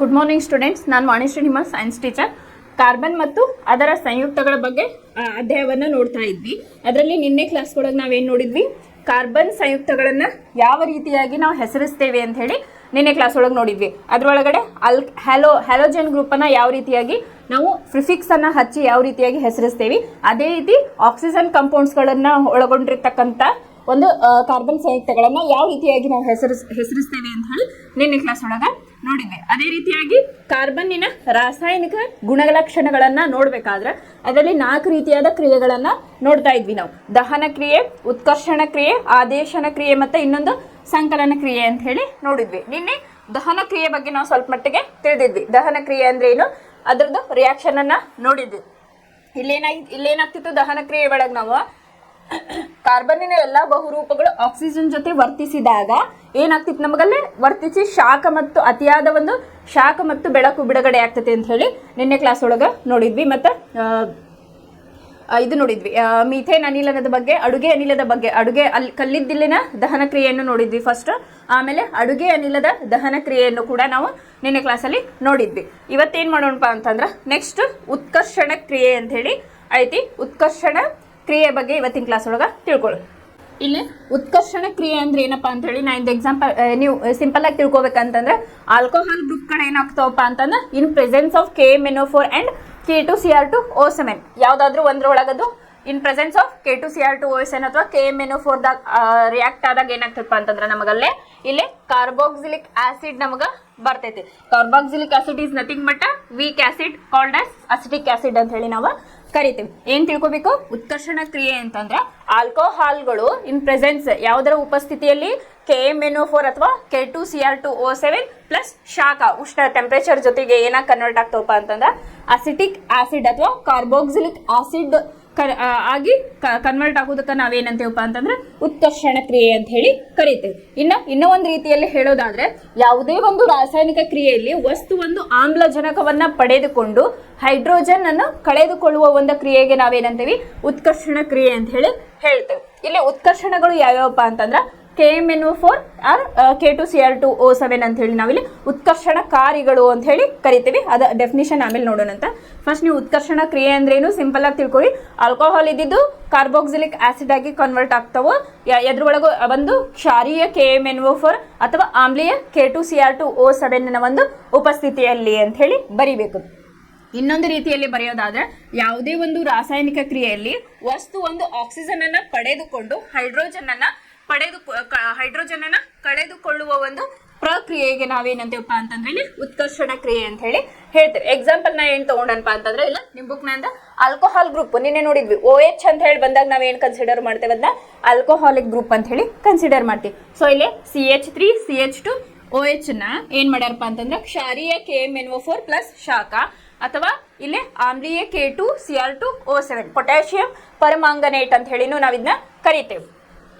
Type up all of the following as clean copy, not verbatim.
Good morning students, ನಾನು ವಾಣಿಶ್ರೀ ನಿಮ್ಮ science teacher. Carbon ಮತ್ತು ಅದರ ಸಂಯುಕ್ತಗಳ ಬಗ್ಗೆ ಅಧ್ಯಾಯವನ್ನು ನೋಡ್ತಾ ಇದ್ವಿ. ಅದರಲ್ಲಿ ನಿನ್ನೆ ಕ್ಲಾಸ್ ಒಳಗೆ ನಾವೇನು ನೋಡಿದ್ವಿ, ಕಾರ್ಬನ್ ಸಂಯುಕ್ತಗಳನ್ನು ಯಾವ ರೀತಿಯಾಗಿ ನಾವು ಹೆಸರಿಸ್ತೇವೆ ಅಂತ ಹೇಳಿ ನಿನ್ನೆ ಕ್ಲಾಸ್ ಒಳಗೆ ನೋಡಿದ್ವಿ. ಅದರೊಳಗಡೆ ಹ್ಯಾಲೋಜನ್ ಗ್ರೂಪನ್ನು ಯಾವ ರೀತಿಯಾಗಿ ನಾವು ಪ್ರಿಫಿಕ್ಸನ್ನು ಹಚ್ಚಿ ಯಾವ ರೀತಿಯಾಗಿ ಹೆಸರಿಸ್ತೇವೆ, ಅದೇ ರೀತಿ ಆಕ್ಸಿಜನ್ ಕಂಪೌಂಡ್ಸ್ಗಳನ್ನು ಒಳಗೊಂಡಿರ್ತಕ್ಕಂಥ ಒಂದು ಕಾರ್ಬನ್ ಸಂಯುಕ್ತಗಳನ್ನು ಯಾವ ರೀತಿಯಾಗಿ ನಾವು ಹೆಸರಿಸ್ತೇವೆ ಅಂತ ಹೇಳಿ ನಿನ್ನೆ ಕ್ಲಾಸ್ ಒಳಗೆ ನೋಡಿದ್ವಿ. ಅದೇ ರೀತಿಯಾಗಿ ಕಾರ್ಬನ್ನಿನ ರಾಸಾಯನಿಕ ಗುಣಲಕ್ಷಣಗಳನ್ನು ನೋಡಬೇಕಾದ್ರೆ ಅದರಲ್ಲಿ 4 ರೀತಿಯಾದ ಕ್ರಿಯೆಗಳನ್ನು ನೋಡ್ತಾ ಇದ್ವಿ ನಾವು. ದಹನ ಕ್ರಿಯೆ, ಉತ್ಕರ್ಷಣ ಕ್ರಿಯೆ, ಆದೇಶನ ಕ್ರಿಯೆ ಮತ್ತು ಇನ್ನೊಂದು ಸಂಕಲನ ಕ್ರಿಯೆ ಅಂತ ಹೇಳಿ ನೋಡಿದ್ವಿ. ನಿನ್ನೆ ದಹನ ಕ್ರಿಯೆ ಬಗ್ಗೆ ನಾವು ಸ್ವಲ್ಪ ಮಟ್ಟಿಗೆ ತಿಳಿದಿದ್ವಿ. ದಹನ ಕ್ರಿಯೆ ಅಂದ್ರೆ ಏನು, ಅದರದ್ದು ರಿಯಾಕ್ಷನ್ ಅನ್ನ ನೋಡಿದ್ವಿ. ಇಲ್ಲೇನಾಗ್ತಿತ್ತು, ದಹನ ಕ್ರಿಯೆ ಒಳಗೆ ನಾವು ಕಾರ್ಬನ್ನಿನ ಎಲ್ಲಾ ಬಹುರೂಪಗಳು ಆಕ್ಸಿಜನ್ ಜೊತೆ ವರ್ತಿಸಿದಾಗ ಏನಾಗ್ತಿತ್ತು, ನಮಗಲ್ಲೇ ವರ್ತಿಸಿ ಅತಿಯಾದ ಒಂದು ಶಾಖ ಮತ್ತು ಬೆಳಕು ಬಿಡುಗಡೆ ಆಗ್ತದೆ ಅಂತ ಹೇಳಿ ನಿನ್ನೆ ಕ್ಲಾಸ್ ಒಳಗೆ ನೋಡಿದ್ವಿ. ಮತ್ತು ಇದು ನೋಡಿದ್ವಿ, ಮೀಥೇನ್ ಅನಿಲದ ಬಗ್ಗೆ, ಅಡುಗೆ ಅನಿಲದ ಬಗ್ಗೆ, ಕಲ್ಲಿದ್ದಿಲಿನ ದಹನ ಕ್ರಿಯೆಯನ್ನು ನೋಡಿದ್ವಿ ಫಸ್ಟ್. ಆಮೇಲೆ ಅಡುಗೆ ಅನಿಲದ ದಹನ ಕ್ರಿಯೆಯನ್ನು ಕೂಡ ನಾವು ನಿನ್ನೆ ಕ್ಲಾಸಲ್ಲಿ ನೋಡಿದ್ವಿ. ಇವತ್ತೇನು ಮಾಡೋಣಪ್ಪ ಅಂತಂದ್ರೆ ನೆಕ್ಸ್ಟ್ ಉತ್ಕರ್ಷಣ ಕ್ರಿಯೆ ಅಂತ ಹೇಳಿ ಐತಿ. ಉತ್ಕರ್ಷಣ ಕ್ರಿಯೆ ಬಗ್ಗೆ ಇವತ್ತಿನ ಕ್ಲಾಸ್ ಒಳಗೆ ತಿಳ್ಕೊಳ್ಳಿ. ಇಲ್ಲಿ ಉತ್ಕರ್ಷಣ ಕ್ರಿಯೆ ಅಂದ್ರೆ ಏನಪ್ಪಾ ಅಂತ ಹೇಳಿ ನಾನು ಎಕ್ಸಾಂಪಲ್ ನೀವು ಸಿಂಪಲ್ ಆಗಿ ತಿಳ್ಕೊಬೇಕಂತಂದ್ರೆ, ಆಲ್ಕೋಹಾಲ್ ಗ್ರೂಪ್ಗಳು ಏನಾಗ್ತಾವಪ್ಪ ಅಂತಂದ್ರೆ ಇನ್ presence of KMnO4 and K2Cr2O7 ಯಾವ್ದಾದ್ರು ಒಂದ್ರೊಳಗದು ಇನ್ ಪ್ರೆಸೆನ್ಸ್ ಆಫ್ K2Cr2O7 ಅಥವಾ KMnO4 ರಿಯಾಕ್ಟ್ ಆದಾಗ ಏನಾಗ್ತದಪ್ಪ ಅಂತಂದ್ರೆ ನಮಗಲ್ಲೇ ಇಲ್ಲಿ ಕಾರ್ಬಾಕ್ಸಿಲಿಕ್ ಆಸಿಡ್ ನಮಗ ಬರ್ತೈತಿ. Carboxylic acid is nothing but week acid called as acetic acid ಅಂತ ಹೇಳಿ ನಾವು ಕರಿತೀವಿ. ಏನ್ ತಿಳ್ಕೊಬೇಕು, ಉತ್ಕರ್ಷಣ ಕ್ರಿಯೆ ಅಂತಂದ್ರೆ ಆಲ್ಕೋಹಾಲ್ಗಳು ಇನ್ ಪ್ರೆಸೆನ್ಸ್ ಯಾವುದರ ಉಪಸ್ಥಿತಿಯಲ್ಲಿ KMnO4 ಅಥವಾ K2Cr2O7 ಪ್ಲಸ್ ಶಾಖ ಉಷ್ಣ ಟೆಂಪರೇಚರ್ ಜೊತೆಗೆ ಏನಾಗಿ ಕನ್ವರ್ಟ್ ಆಗ್ತಾವಪ್ಪ ಅಂತಂದ್ರೆ ಅಸಿಟಿಕ್ ಆಸಿಡ್ ಅಥವಾ ಕಾರ್ಬೋಕ್ಸಿಲಿಕ್ ಆಸಿಡ್ ಆಗಿ ಕನ್ವರ್ಟ್ ಆಗೋದಕ್ಕೆ ನಾವೇನಂತೇವಪ್ಪ ಅಂತಂದ್ರೆ ಉತ್ಕರ್ಷಣ ಕ್ರಿಯೆ ಅಂತ ಹೇಳಿ ಕರಿತೇವೆ. ಇನ್ನೂ ಒಂದು ರೀತಿಯಲ್ಲಿ ಹೇಳೋದಾದ್ರೆ, ಯಾವುದೇ ಒಂದು ರಾಸಾಯನಿಕ ಕ್ರಿಯೆಯಲ್ಲಿ ವಸ್ತು ಒಂದು ಆಮ್ಲಜನಕವನ್ನ ಪಡೆದುಕೊಂಡು ಹೈಡ್ರೋಜನ್ ಅನ್ನು ಕಳೆದುಕೊಳ್ಳುವ ಒಂದು ಕ್ರಿಯೆಗೆ ನಾವೇನಂತೇವಿ ಉತ್ಕರ್ಷಣ ಕ್ರಿಯೆ ಅಂತ ಹೇಳಿ ಹೇಳ್ತೇವೆ. ಇಲ್ಲಿ ಉತ್ಕರ್ಷಣಗಳು ಯಾವ್ಯಾವಪ್ಪ ಅಂತಂದ್ರೆ KMnO4 ಆರ್ K2Cr2O7 ಅಂತ ಹೇಳಿ ನಾವಿಲ್ಲಿ ಉತ್ಕರ್ಷಣಕಾರಿಗಳು ಅಂತ ಹೇಳಿ ಕರಿತೀವಿ. ಅದ ಡೆಫಿನಿಷನ್ ಆಮೇಲೆ ನೋಡೋಣ ಅಂತ. ಫಸ್ಟ್ ನೀವು ಉತ್ಕರ್ಷಣ ಕ್ರಿಯೆ ಅಂದ್ರೆ ಏನು ಸಿಂಪಲ್ ಆಗಿ ತಿಳ್ಕೊಳ್ಳಿ. ಆಲ್ಕೋಹಾಲ್ ಇದ್ದಿದ್ದು ಕಾರ್ಬೋಕ್ಸಿಲಿಕ್ ಆಸಿಡ್ ಆಗಿ ಕನ್ವರ್ಟ್ ಆಗ್ತಾವ. ಎದ್ರೊಳಗೂ ಒಂದು ಕ್ಷಾರೀಯ KMnO4 ಅಥವಾ ಆಮ್ಲೀಯ K2Cr2O7 ಒಂದು ಉಪಸ್ಥಿತಿಯಲ್ಲಿ ಅಂತ ಹೇಳಿ ಬರಿಬೇಕು. ಇನ್ನೊಂದು ರೀತಿಯಲ್ಲಿ ಬರೆಯೋದಾದ್ರೆ, ಯಾವುದೇ ಒಂದು ರಾಸಾಯನಿಕ ಕ್ರಿಯೆಯಲ್ಲಿ ವಸ್ತು ಒಂದು ಆಕ್ಸಿಜನ್ ಅನ್ನ ಪಡೆದುಕೊಂಡು ಹೈಡ್ರೋಜನ್ ಅನ್ನ ಕಳೆದುಕೊಳ್ಳುವ ಒಂದು ಪ್ರಕ್ರಿಯೆಗೆ ನಾವೇನಂತೇವಪ್ಪ ಅಂತಂದ್ರೆ ಇಲ್ಲಿ ಉತ್ಕರ್ಷಣ ಕ್ರಿಯೆ ಅಂತ ಹೇಳಿ ಹೇಳ್ತೇವೆ. ಎಕ್ಸಾಂಪಲ್ ನಾ ಏನ್ ತಗೊಂಡನಪ್ಪ ಅಂತಂದ್ರೆ, ಇಲ್ಲ ನಿಮ್ ಬುಕ್ ನಂದ ಆಲ್ಕೋಹಾಲ್ ಗ್ರೂಪ್ ನಿನ್ನೆ ನೋಡಿದ್ವಿ. OH ಅಂತ ಹೇಳಿ ಬಂದಾಗ ನಾವ್ ಏನ್ ಕನ್ಸಿಡರ್ ಮಾಡ್ತೇವೆ ಅಂದ್ರೆ ಆಲ್ಕೋಹಾಲಿಕ್ ಗ್ರೂಪ್ ಅಂತ ಹೇಳಿ ಕನ್ಸಿಡರ್ ಮಾಡ್ತೀವಿ. ಸೊ ಇಲ್ಲಿ CH3 CH2 OH ನ ಏನ್ ಮಾಡ್ಯಾರಪ್ಪ ಅಂತಂದ್ರೆ ಕ್ಷಾರೀಯ KMnO4 ಪ್ಲಸ್ ಶಾಖ ಅಥವಾ ಇಲ್ಲಿ ಆಮ್ಲೀಯ K2Cr2O7 ಪೊಟ್ಯಾಷಿಯಂ ಪರಮಾಂಗನೇಟ್ ಅಂತ ಹೇಳಿನೂ ನಾವ್ ಇದನ್ನ ಕರಿತೇವೆ.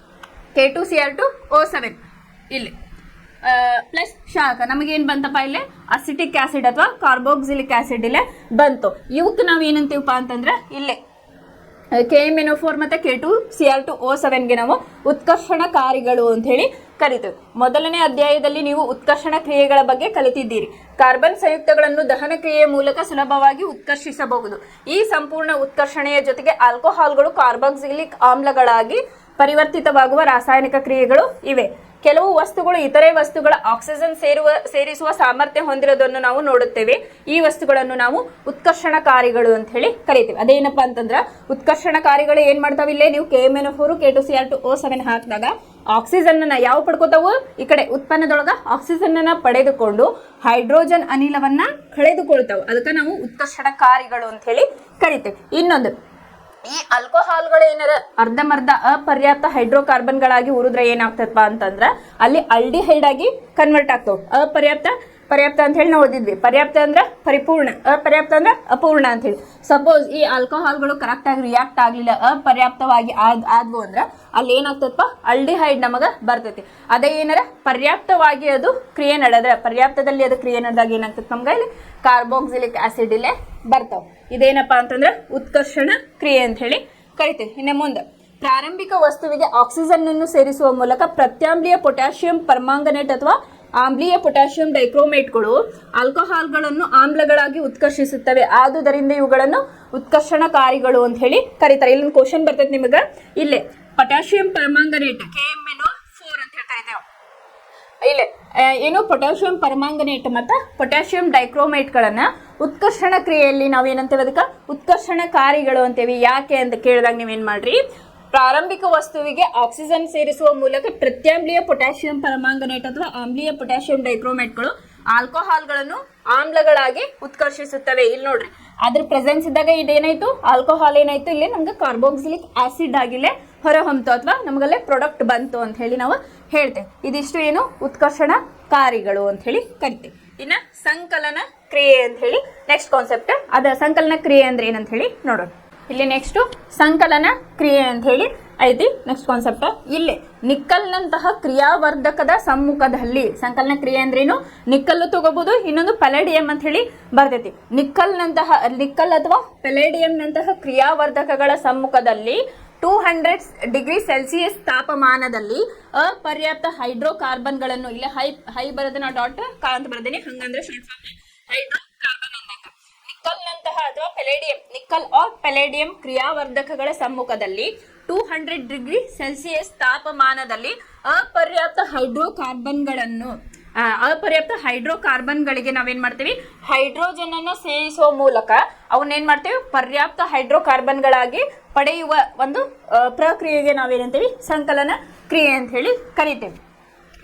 K2Cr2O7 ಇಲ್ಲಿ ಪ್ಲಸ್ ಶಾಖ ನಮಗೇನು ಬಂತಪ್ಪ, ಇಲ್ಲಿ ಅಸಿಟಿಕ್ ಆಸಿಡ್ ಅಥವಾ ಕಾರ್ಬೋಕ್ಸಿಲಿಕ್ ಆಸಿಡ್ ಇಲ್ಲೇ ಬಂತು. ಇವಕ್ಕೆ ನಾವು ಏನಂತೀವಪ್ಪ ಅಂತಂದ್ರೆ ಇಲ್ಲಿ KMnO4 ಮತ್ತೆ K2Cr2O7ಗೆ ನಾವು ಉತ್ಕರ್ಷಣಕಾರಿಗಳು ಅಂತ ಹೇಳಿ ಕರಿತೇವೆ. ಮೊದಲನೇ ಅಧ್ಯಾಯದಲ್ಲಿ ನೀವು ಉತ್ಕರ್ಷಣ ಕ್ರಿಯೆಗಳ ಬಗ್ಗೆ ಕಲಿತಿದ್ದೀರಿ. ಕಾರ್ಬನ್ ಸಂಯುಕ್ತಗಳನ್ನು ದಹನ ಕ್ರಿಯೆಯ ಮೂಲಕ ಸುಲಭವಾಗಿ ಉತ್ಕರ್ಷಿಸಬಹುದು. ಈ ಸಂಪೂರ್ಣ ಉತ್ಕರ್ಷಣೆಯ ಜೊತೆಗೆ ಆಲ್ಕೋಹಾಲ್ಗಳು ಕಾರ್ಬಾಕ್ಸಿಲಿಕ್ ಆಮ್ಲಗಳಾಗಿ ಪರಿವರ್ತಿತವಾಗುವ ರಾಸಾಯನಿಕ ಕ್ರಿಯೆಗಳು ಇವೆ. ಕೆಲವು ವಸ್ತುಗಳು ಇತರೆ ವಸ್ತುಗಳ ಆಕ್ಸಿಜನ್ ಸೇರಿಸುವ ಸಾಮರ್ಥ್ಯ ಹೊಂದಿರೋದನ್ನು ನಾವು ನೋಡುತ್ತೇವೆ. ಈ ವಸ್ತುಗಳನ್ನು ನಾವು ಉತ್ಕರ್ಷಣಕಾರಿಗಳು ಅಂತ ಹೇಳಿ ಕರಿತೀವಿ. ಅದೇನಪ್ಪಾ ಅಂತಂದ್ರೆ ಉತ್ಕರ್ಷಣಕಾರಿಗಳು ಏನ್ ಮಾಡ್ತಾವ, ಇಲ್ಲೇ ನೀವು KMnO4 K2Cr2O7 ಹಾಕಿದಾಗ ಆಕ್ಸಿಜನ್ ಅನ್ನ ಯಾವ ಪಡ್ಕೋತಾವು, ಈ ಕಡೆ ಉತ್ಪನ್ನದೊಳಗ ಆಕ್ಸಿಜನ್ ಅನ್ನ ಪಡೆದುಕೊಂಡು ಹೈಡ್ರೋಜನ್ ಅನಿಲವನ್ನ ಕಳೆದುಕೊಳ್ತಾವ. ಅದಕ್ಕೆ ನಾವು ಉತ್ಕರ್ಷಣಕಾರಿಗಳು ಅಂತ ಹೇಳಿ ಕರಿತೇವೆ. ಇನ್ನೊಂದು, ಈ ಆಲ್ಕೋಹಾಲ್ಗಳು ಏನಾರ ಅರ್ಧಮರ್ಧ ಅಪರ್ಯಾಪ್ತ ಹೈಡ್ರೋಕಾರ್ಬನ್ಗಳಾಗಿ ಉರಿದ್ರೆ ಏನಾಗ್ತದಪ್ಪ ಅಂತಂದ್ರ ಅಲ್ಲಿ ಆಲ್ಡಿಹೈಡ್ ಆಗಿ ಕನ್ವರ್ಟ್ ಆಗ್ತಾವ. ಪರ್ಯಾಪ್ತ ಅಂತ ಹೇಳಿ ನಾವು ಓದಿದ್ವಿ. ಪರ್ಯಾಪ್ತ ಅಂದ್ರೆ ಪರಿಪೂರ್ಣ, ಅಪರ್ಯಾಪ್ತ ಅಂದ್ರೆ ಅಪೂರ್ಣ ಅಂತ ಹೇಳಿ. ಸಪೋಸ್ ಈ ಆಲ್ಕೋಹಾಲ್ಗಳು ಕರೆಕ್ಟ್ ಆಗಿ ರಿಯಾಕ್ಟ್ ಆಗ್ಲಿಲ್ಲ, ಅಪರ್ಯಾಪ್ತವಾಗಿ ಆದ್ವು ಅಂದ್ರೆ ಅಲ್ಲಿ ಏನಾಗ್ತದಪ್ಪ, ಆಲ್ಡಿಹೈಡ್ ನಮಗ ಬರ್ತೈತಿ. ಅದೇ ಏನಾರ ಪರ್ಯಾಪ್ತವಾಗಿ ಅದು ಕ್ರಿಯೆ ನಡೆದ್ರೆ, ಪರ್ಯಾಪ್ತದಲ್ಲಿ ಅದು ಕ್ರಿಯೆ ನಡೆದಾಗ ಏನಾಗ್ತದೆ ನಮ್ಗೆ ಇಲ್ಲಿ ಕಾರ್ಬೋಕ್ಸಿಲಿಕ್ ಆಸಿಡ್ ಇಲ್ಲೇ ಬರ್ತಾವ. ಇದೇನಪ್ಪಾ ಅಂತಂದ್ರೆ ಉತ್ಕರ್ಷಣ ಕ್ರಿಯೆ ಅಂತ ಹೇಳಿ ಕರಿತೀವಿ. ಇನ್ನು ಮುಂದೆ ಪ್ರಾರಂಭಿಕ ವಸ್ತುವಿಗೆ ಆಕ್ಸಿಜನ್ ಅನ್ನು ಸೇರಿಸುವ ಮೂಲಕ ಪ್ರತ್ಯಾಮ್ಲೀಯ ಪೊಟ್ಯಾಷಿಯಂ ಪರ್ಮಾಂಗನೇಟ್ ಅಥವಾ ಆಮ್ಲೀಯ ಪೊಟ್ಯಾಷಿಯಂ ಡೈಕ್ರೋಮೇಟ್ಗಳು ಆಲ್ಕೋಹಾಲ್ಗಳನ್ನು ಆಮ್ಲಗಳಾಗಿ ಉತ್ಕರ್ಷಿಸುತ್ತವೆ, ಆದುದರಿಂದ ಇವುಗಳನ್ನು ಉತ್ಕರ್ಷಣಕಾರಿಗಳು ಅಂತ ಹೇಳಿ ಕರೀತಾರೆ. ಇಲ್ಲೊಂದು ಕ್ವಶನ್ ಬರ್ತೈತೆ ನಿಮಗೆ, ಇಲ್ಲೇ ಪೊಟ್ಯಾಷಿಯಂ ಪರ್ಮಾಂಗನೇಟ್ KMnO4 ಅಂತ ಹೇಳಿ ಕರೀತೇವೆ. ಇಲ್ಲೇ ಏನು ಪೊಟ್ಯಾಷಿಯಂ ಪರ್ಮಾಂಗನೇಟ್ ಮತ್ತು ಪೊಟ್ಯಾಷಿಯಂ ಡೈಕ್ರೋಮೇಟ್ಗಳನ್ನು ಉತ್ಕರ್ಷಣ ಕ್ರಿಯೆಯಲ್ಲಿ ನಾವೇನಂತೇವೆ, ಅದಕ್ಕೆ ಉತ್ಕರ್ಷಣಕಾರಿಗಳು ಅಂತೇವಿ. ಯಾಕೆ ಅಂತ ಕೇಳಿದಾಗ ನೀವೇನು ಮಾಡ್ರಿ, ಪ್ರಾರಂಭಿಕ ವಸ್ತುವಿಗೆ ಆಕ್ಸಿಜನ್ ಸೇರಿಸುವ ಮೂಲಕ ಪ್ರತ್ಯಾಮ್ಲೀಯ ಪೊಟ್ಯಾಷಿಯಂ ಪರಮಾಂಗನೇಟ್ ಅಥವಾ ಆಮ್ಲೀಯ ಪೊಟ್ಯಾಷಿಯಂ ಡೈಕ್ರೋಮೇಟ್ಗಳು ಆಲ್ಕೋಹಾಲ್ಗಳನ್ನು ಆಮ್ಲಗಳಾಗಿ ಉತ್ಕರ್ಷಿಸುತ್ತವೆ. ಇಲ್ಲಿ ನೋಡ್ರಿ, ಅದ್ರ ಪ್ರೆಸೆನ್ಸ್ ಇದ್ದಾಗ ಇದೇನಾಯ್ತು, ಆಲ್ಕೋಹಾಲ್ ಏನಾಯ್ತು, ಇಲ್ಲಿ ನಮ್ಗೆ ಕಾರ್ಬಾಕ್ಸಿಲಿಕ್ ಆಸಿಡ್ ಆಗಿಲ್ಲೇ ಹೊರ ಹೊಮ್ತು ಅಥವಾ ನಮಗಲ್ಲೇ ಪ್ರಾಡಕ್ಟ್ ಬಂತು ಅಂತ ಹೇಳಿ ನಾವು ಹೇಳ್ತೇವೆ. ಇದಿಷ್ಟು ಏನು ಉತ್ಕರ್ಷಣಕಾರಿಗಳು ಅಂತ ಹೇಳಿ ಕರಿತೇವೆ. ಇನ್ನು ಸಂಕಲನ ಕ್ರಿಯೆ ಅಂತ ಹೇಳಿ ನೆಕ್ಸ್ಟ್ ಕಾನ್ಸೆಪ್ಟ್. ಅದ ಸಂಕಲನ ಕ್ರಿಯೆ ಅಂದ್ರೆ ಏನಂತ ಹೇಳಿ ನೋಡೋಣ. ಇಲ್ಲಿ ನೆಕ್ಸ್ಟ್ ಸಂಕಲನ ಕ್ರಿಯೆ ಅಂತ ಹೇಳಿ ಐತಿ ನೆಕ್ಸ್ಟ್ ಕಾನ್ಸೆಪ್ಟ್. ಇಲ್ಲಿ ನಿಕ್ಕಲ್ನಂತಹ ಕ್ರಿಯಾವರ್ಧಕದ ಸಮ್ಮುಖದಲ್ಲಿ, ಸಂಕಲನ ಕ್ರಿಯೆ ಅಂದ್ರೇನು, ನಿಕ್ಕಲ್ ತಗೋಬಹುದು, ಇನ್ನೊಂದು ಪೆಲೇಡಿಯಂ ಅಂತ ಹೇಳಿ ಬರ್ತೈತಿ. ನಿಕ್ಕಲ್ ಅಥವಾ ಪೆಲೇಡಿಯಂನಂತಹ ಕ್ರಿಯಾವರ್ಧಕಗಳ ಸಮ್ಮುಖದಲ್ಲಿ 200 ಡಿಗ್ರಿ ಸೆಲ್ಸಿಯಸ್ ತಾಪಮಾನದಲ್ಲಿ ಅಪರ್ಯಾಪ್ತ ಹೈಡ್ರೋಕಾರ್ಬನ್ಗಳನ್ನು, ಇಲ್ಲಿ ಹೈ ಬರೋದನ್ನ ಡಾಟ್ ಅಂತ ಬರ್ದೇನೆ, ಹಂಗಂದ್ರೆ ಶಾರ್ಟ್ ಫಾರ್ಮ್ ಹೈಡ್ರೋಕಾರ್ಬನ್ ಅಂದಾಗ. ನಿಕ್ಕಲ್ನಂತಹ ಅಥವಾ ನಿಕ್ಕಲ್ ಆರ್ ಪೆಲೇಡಿಯಂ ಕ್ರಿಯಾವರ್ಧಕಗಳ ಸಮ್ಮುಖದಲ್ಲಿ 200 ಡಿಗ್ರಿ ಸೆಲ್ಸಿಯಸ್ ತಾಪಮಾನದಲ್ಲಿ ಅಪರ್ಯಾಪ್ತ ಹೈಡ್ರೋಕಾರ್ಬನ್ಗಳಿಗೆ ನಾವೇನ್ ಮಾಡ್ತೀವಿ, ಹೈಡ್ರೋಜನ್ ಅನ್ನು ಸೇರಿಸುವ ಮೂಲಕ ಅವನ್ನೇನ್ ಮಾಡ್ತೀವಿ, ಪರ್ಯಾಪ್ತ ಹೈಡ್ರೋಕಾರ್ಬನ್ಗಳಾಗಿ ಪಡೆಯುವ ಒಂದು ಪ್ರಕ್ರಿಯೆಗೆ ನಾವೇನಂತೀವಿ, ಸಂಕಲನ ಕ್ರಿಯೆ ಅಂತ ಹೇಳಿ ಕರಿತೇವೆ.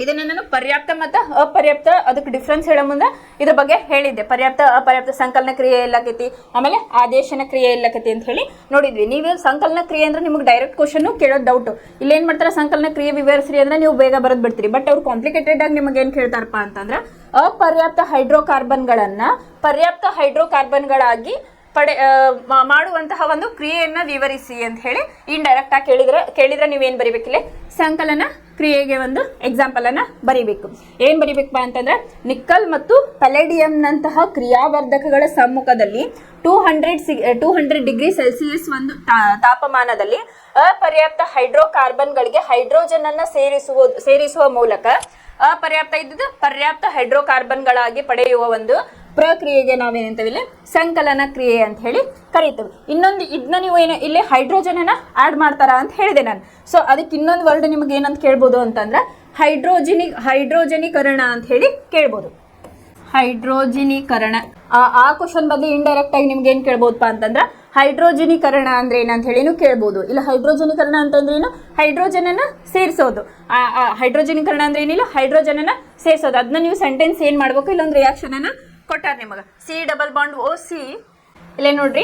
ಇದನ್ನ ನಾನು ಪರ್ಯಾಪ್ತ ಮತ್ತು ಅಪರ್ಯಾಪ್ತ ಅದಕ್ಕೆ ಡಿಫ್ರೆನ್ಸ್ ಹೇಳೋ ಮುಂದೆ ಇದ್ರ ಬಗ್ಗೆ ಹೇಳಿದ್ದೆ. ಪರ್ಯಾಪ್ತ ಅಪರ್ಯಾಪ್ತ ಸಂಕಲನ ಕ್ರಿಯೆ ಎಲ್ಲಾಕೈತಿ, ಆಮೇಲೆ ಆದೇಶನ ಕ್ರಿಯೆ ಎಲ್ಲಾಕೈತಿ ಅಂತ ಹೇಳಿ ನೋಡಿದ್ವಿ. ನೀವು ಸಂಕಲನ ಕ್ರಿಯೆ ಅಂದ್ರೆ ನಿಮ್ಗೆ ಡೈರೆಕ್ಟ್ ಕ್ವಶನ್ ಕೇಳೋದು ಡೌಟ್. ಇಲ್ಲೇನ್ ಮಾಡ್ತಾರೆ, ಸಂಕಲನ ಕ್ರಿಯೆ ವಿವರಿಸ್ರಿ ಅಂದ್ರೆ ನೀವು ಬೇಗ ಬರೆದು ಬಿಡ್ತೀರಿ. ಬಟ್ ಅವ್ರು ಕಾಂಪ್ಲಿಕೇಟೆಡ್ ಆಗಿ ನಿಮಗೆ ಏನ್ ಕೇಳ್ತಾರಪ್ಪ ಅಂತಂದ್ರೆ, ಅಪರ್ಯಾಪ್ತ ಹೈಡ್ರೋಕಾರ್ಬನ್ಗಳನ್ನ ಪರ್ಯಾಪ್ತ ಹೈಡ್ರೋಕಾರ್ಬನ್ಗಳಾಗಿ ಮಾಡುವಂತಹ ಒಂದು ಕ್ರಿಯೆಯನ್ನ ವಿವರಿಸಿ ಅಂತ ಹೇಳಿ ಇಂಡೈರೆಕ್ಟ್ ಆಗಿ ಕೇಳಿದ್ರೆ ನೀವೇನ್ ಬರಿಬೇಕಿಲ್ಲ, ಸಂಕಲನ ಕ್ರಿಯೆಗೆ ಒಂದು ಎಕ್ಸಾಂಪಲ್ ಅನ್ನ ಬರಿಬೇಕು. ಏನ್ ಬರಿಬೇಕಪ್ಪ ಅಂತಂದ್ರೆ, ನಿಕ್ಕಲ್ ಮತ್ತು ಪೆಲೇಡಿಯಂನಂತಹ ಕ್ರಿಯಾವರ್ಧಕಗಳ ಸಮ್ಮುಖದಲ್ಲಿ 200 ಡಿಗ್ರಿ ಸೆಲ್ಸಿಯಸ್ ಒಂದು ತಾಪಮಾನದಲ್ಲಿ ಅಪರ್ಯಾಪ್ತ ಹೈಡ್ರೋಕಾರ್ಬನ್ಗಳಿಗೆ ಹೈಡ್ರೋಜನ್ ಅನ್ನ ಸೇರಿಸುವ ಮೂಲಕ ಅಪರ್ಯಾಪ್ತ ಇದ್ದುದು ಪರ್ಯಾಪ್ತ ಹೈಡ್ರೋಕಾರ್ಬನ್ಗಳಾಗಿ ಪಡೆಯುವ ಒಂದು ಪ್ರಕ್ರಿಯೆಗೆ ನಾವೇನಂತೇವಿಲ್ಲ, ಸಂಕಲನ ಕ್ರಿಯೆ ಅಂತ ಹೇಳಿ ಕರೀತೇವೆ. ಇನ್ನೊಂದು ಇದನ್ನ ನೀವು ಇಲ್ಲಿ ಹೈಡ್ರೋಜನ್ ಅನ್ನ ಆಡ್ ಮಾಡ್ತಾರ ಅಂತ ಹೇಳಿದೆ ನಾನು. ಸೊ ಅದಕ್ಕೆ ಇನ್ನೊಂದು ವರ್ಡ್ ನಿಮ್ಗೆ ಏನಂತ ಕೇಳ್ಬೋದು ಅಂತಂದ್ರೆ, ಹೈಡ್ರೋಜನೀಕರಣ ಅಂತ ಹೇಳಿ ಕೇಳ್ಬೋದು. ಹೈಡ್ರೋಜನೀಕರಣ ಆ ಕ್ವಶನ್ ಬಗ್ಗೆ ಇಂಡೈರೆಕ್ಟ್ ಆಗಿ ನಿಮ್ಗೆ ಏನ್ ಕೇಳ್ಬೋದಪ್ಪ ಅಂತಂದ್ರೆ, ಹೈಡ್ರೋಜನೀಕರಣ ಅಂದ್ರೆ ಏನಂತ ಹೇಳಿನೂ ಕೇಳ್ಬೋದು. ಇಲ್ಲ ಹೈಡ್ರೋಜನೀಕರಣ ಅಂತಂದ್ರೆ ಏನು, ಹೈಡ್ರೋಜನ್ ಅನ್ನ ಸೇರಿಸೋದು. ಹೈಡ್ರೋಜನೀಕರಣ ಅಂದ್ರೆ ಏನಿಲ್ಲ, ಹೈಡ್ರೋಜನ್ ಅನ್ನ ಸೇರಿಸೋದು. ಅದನ್ನ ನೀವು ಸೆಂಟೆನ್ಸ್ ಏನ್ ಮಾಡ್ಬೇಕು, ಇಲ್ಲೊಂದು ರಿಯಾಕ್ಷನ್ ಅನ್ನ ಕೊಟ್ಟಾರ ನಿಮಗ, C+O C. ಇಲ್ಲೇ ನೋಡ್ರಿ,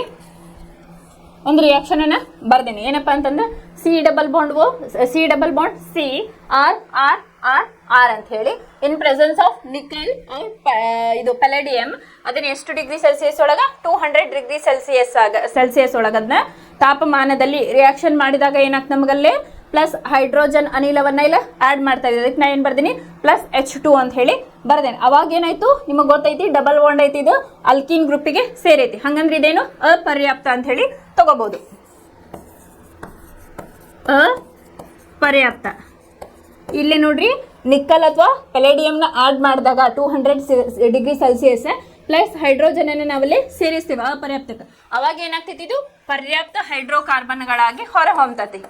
ಒಂದು ರಿಯಾಕ್ಷನ್ ಅನ್ನ ಬರ್ದೇನೆ. ಏನಪ್ಪಾ ಅಂತಂದ್ರೆ C+O C R R R R ಅಂತ ಹೇಳಿ, ಇನ್ ಪ್ರೆಸೆನ್ಸ್ ಆಫ್ ನಿಕಲ್ ಇದು ಪೆಲೇಡಿಯಂ, ಅದನ್ನ ಎಷ್ಟು ಡಿಗ್ರಿ ಸೆಲ್ಸಿಯಸ್ ಒಳಗ 200 ಡಿಗ್ರಿ ಸೆಲ್ಸಿಯಸ್ ಒಳಗ ಅದನ್ನ ತಾಪಮಾನದಲ್ಲಿ ರಿಯಾಕ್ಷನ್ ಮಾಡಿದಾಗ ಏನಾಗ್ತದೆ ನಮಗಲ್ಲೇ ಪ್ಲಸ್ ಹೈಡ್ರೋಜನ್ ಅನಿಲವನ್ನ ಇಲ್ಲ ಆಡ್ ಮಾಡ್ತಾ ಇದ್ದೀವಿ. ಅದಕ್ಕೆ ನಾ ಏನು ಬರ್ದೀನಿ, +H2 ಅಂತ ಹೇಳಿ ಬರ್ದೇನೆ. ಅವಾಗ ಏನಾಯ್ತು ನಿಮಗೆ ಗೊತ್ತೈತಿ, ಡಬಲ್ ಬಾಂಡ್ ಐತಿ, ಇದು ಅಲ್ಕಿನ್ ಗ್ರೂಪಿಗೆ ಸೇರೈತಿ. ಹಂಗಂದ್ರೆ ಇದೇನು ಅಪರ್ಯಾಪ್ತ ಅಂತ ಹೇಳಿ ತಗೋಬಹುದು. ಅಪರ್ಯಾಪ್ತ. ಇಲ್ಲಿ ನೋಡ್ರಿ, ನಿಕ್ಕಲ್ ಅಥವಾ ಪೆಲೇಡಿಯಂನ ಆಡ್ ಮಾಡಿದಾಗ 200 ಡಿಗ್ರಿ ಸೆಲ್ಸಿಯಸ್ ಪ್ಲಸ್ ಹೈಡ್ರೋಜನ್ ಅನ್ನು ನಾವಲ್ಲಿ ಸೇರಿಸ್ತೀವಿ ಅಪರ್ಯಾಪ್ತಕ್ಕೆ. ಅವಾಗ ಏನಾಗ್ತೈತಿ, ಇದು ಪರ್ಯಾಪ್ತ ಹೈಡ್ರೋಕಾರ್ಬನ್ಗಳಾಗಿ ಹೊರ ಹೊಮ್ತತಿ.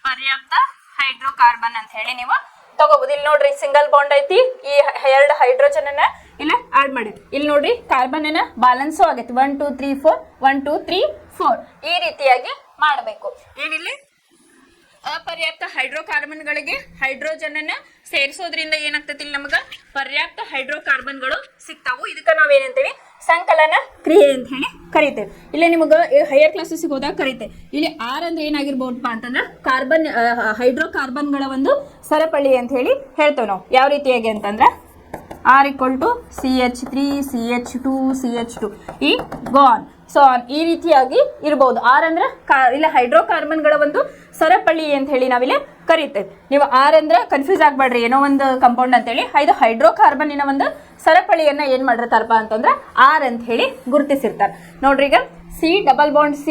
ಪರ್ಯಾಪ್ತ ಹೈಡ್ರೋಕಾರ್ಬನ್ ಅಂತ ಹೇಳಿ ನೀವು ತಗೋಬಹುದು. ಇಲ್ಲಿ ನೋಡ್ರಿ, ಸಿಂಗಲ್ ಬಾಂಡ್ ಐತಿ, ಈ 2 ಹೈಡ್ರೋಜನ್ ಅನ್ನ ಇಲ್ಲ ಆಡ್ ಮಾಡಿ. ಇಲ್ಲಿ ನೋಡ್ರಿ, ಕಾರ್ಬನ್ ಅನ್ನ ಬ್ಯಾಲೆನ್ಸು ಆಗೈತಿ, 1 2 3 4 1 2 3 4 ಈ ರೀತಿಯಾಗಿ ಮಾಡಬೇಕು. ಏನಿಲ್ಲಿ ಅಪರ್ಯಾಪ್ತ ಹೈಡ್ರೋಕಾರ್ಬನ್ಗಳಿಗೆ ಹೈಡ್ರೋಜನ್ ಅನ್ನ ಸೇರಿಸೋದ್ರಿಂದ ಏನಾಗ್ತೈತಿ, ಇಲ್ಲಿ ನಮಗ ಪರ್ಯಾಪ್ತ ಹೈಡ್ರೋಕಾರ್ಬನ್ಗಳು ಸಿಗ್ತಾವು. ಇದಕ್ಕೆ ನಾವೇನಂತೀವಿ, ಸಂಕಲನ ಕ್ರಿಯೆ ಅಂತ ಹೇಳಿ ಕರಿತೇವೆ. ಇಲ್ಲಿ ನಿಮಗೆ ಹೈಯರ್ ಕ್ಲಾಸಸ್ಗೆ ಹೋದಾಗ ಕರಿತೇವೆ. ಇಲ್ಲಿ R ಅಂದ್ರೆ ಏನಾಗಿರ್ಬೋದಪ್ಪ ಅಂತಂದ್ರೆ, ಹೈಡ್ರೋಕಾರ್ಬನ್ಗಳ ಒಂದು ಸರಪಳಿ ಅಂತ ಹೇಳಿ ಹೇಳ್ತೇವೆ ನಾವು. ಯಾವ ರೀತಿಯಾಗಿ ಅಂತಂದ್ರೆ, R = CH3 CH2 CH2 ಈ ಗಾನ್ ಸೊ ಈ ರೀತಿಯಾಗಿ ಇರ್ಬೋದು. R ಅಂದ್ರೆ ಇಲ್ಲ ಹೈಡ್ರೋಕಾರ್ಬನ್ಗಳ ಒಂದು ಸರಪಳಿ ಅಂತ ಹೇಳಿ ನಾವಿಲ್ಲಿ ಕರಿತೇವೆ. ನೀವು R ಅಂದ್ರೆ ಕನ್ಫ್ಯೂಸ್ ಆಗ್ಬೇಡ್ರಿ, ಏನೋ ಒಂದು ಕಂಪೌಂಡ್ ಅಂತ ಹೇಳಿ. ಇದು ಹೈಡ್ರೋಕಾರ್ಬನ್ನಿನ ಒಂದು ಸರಪಳಿಯನ್ನ ಏನ್ ಮಾಡಿರ್ತಾರಪ್ಪ ಅಂತಂದ್ರೆ R ಅಂತ ಹೇಳಿ ಗುರುತಿಸಿರ್ತಾರೆ. ನೋಡ್ರಿ, ಈಗ C+C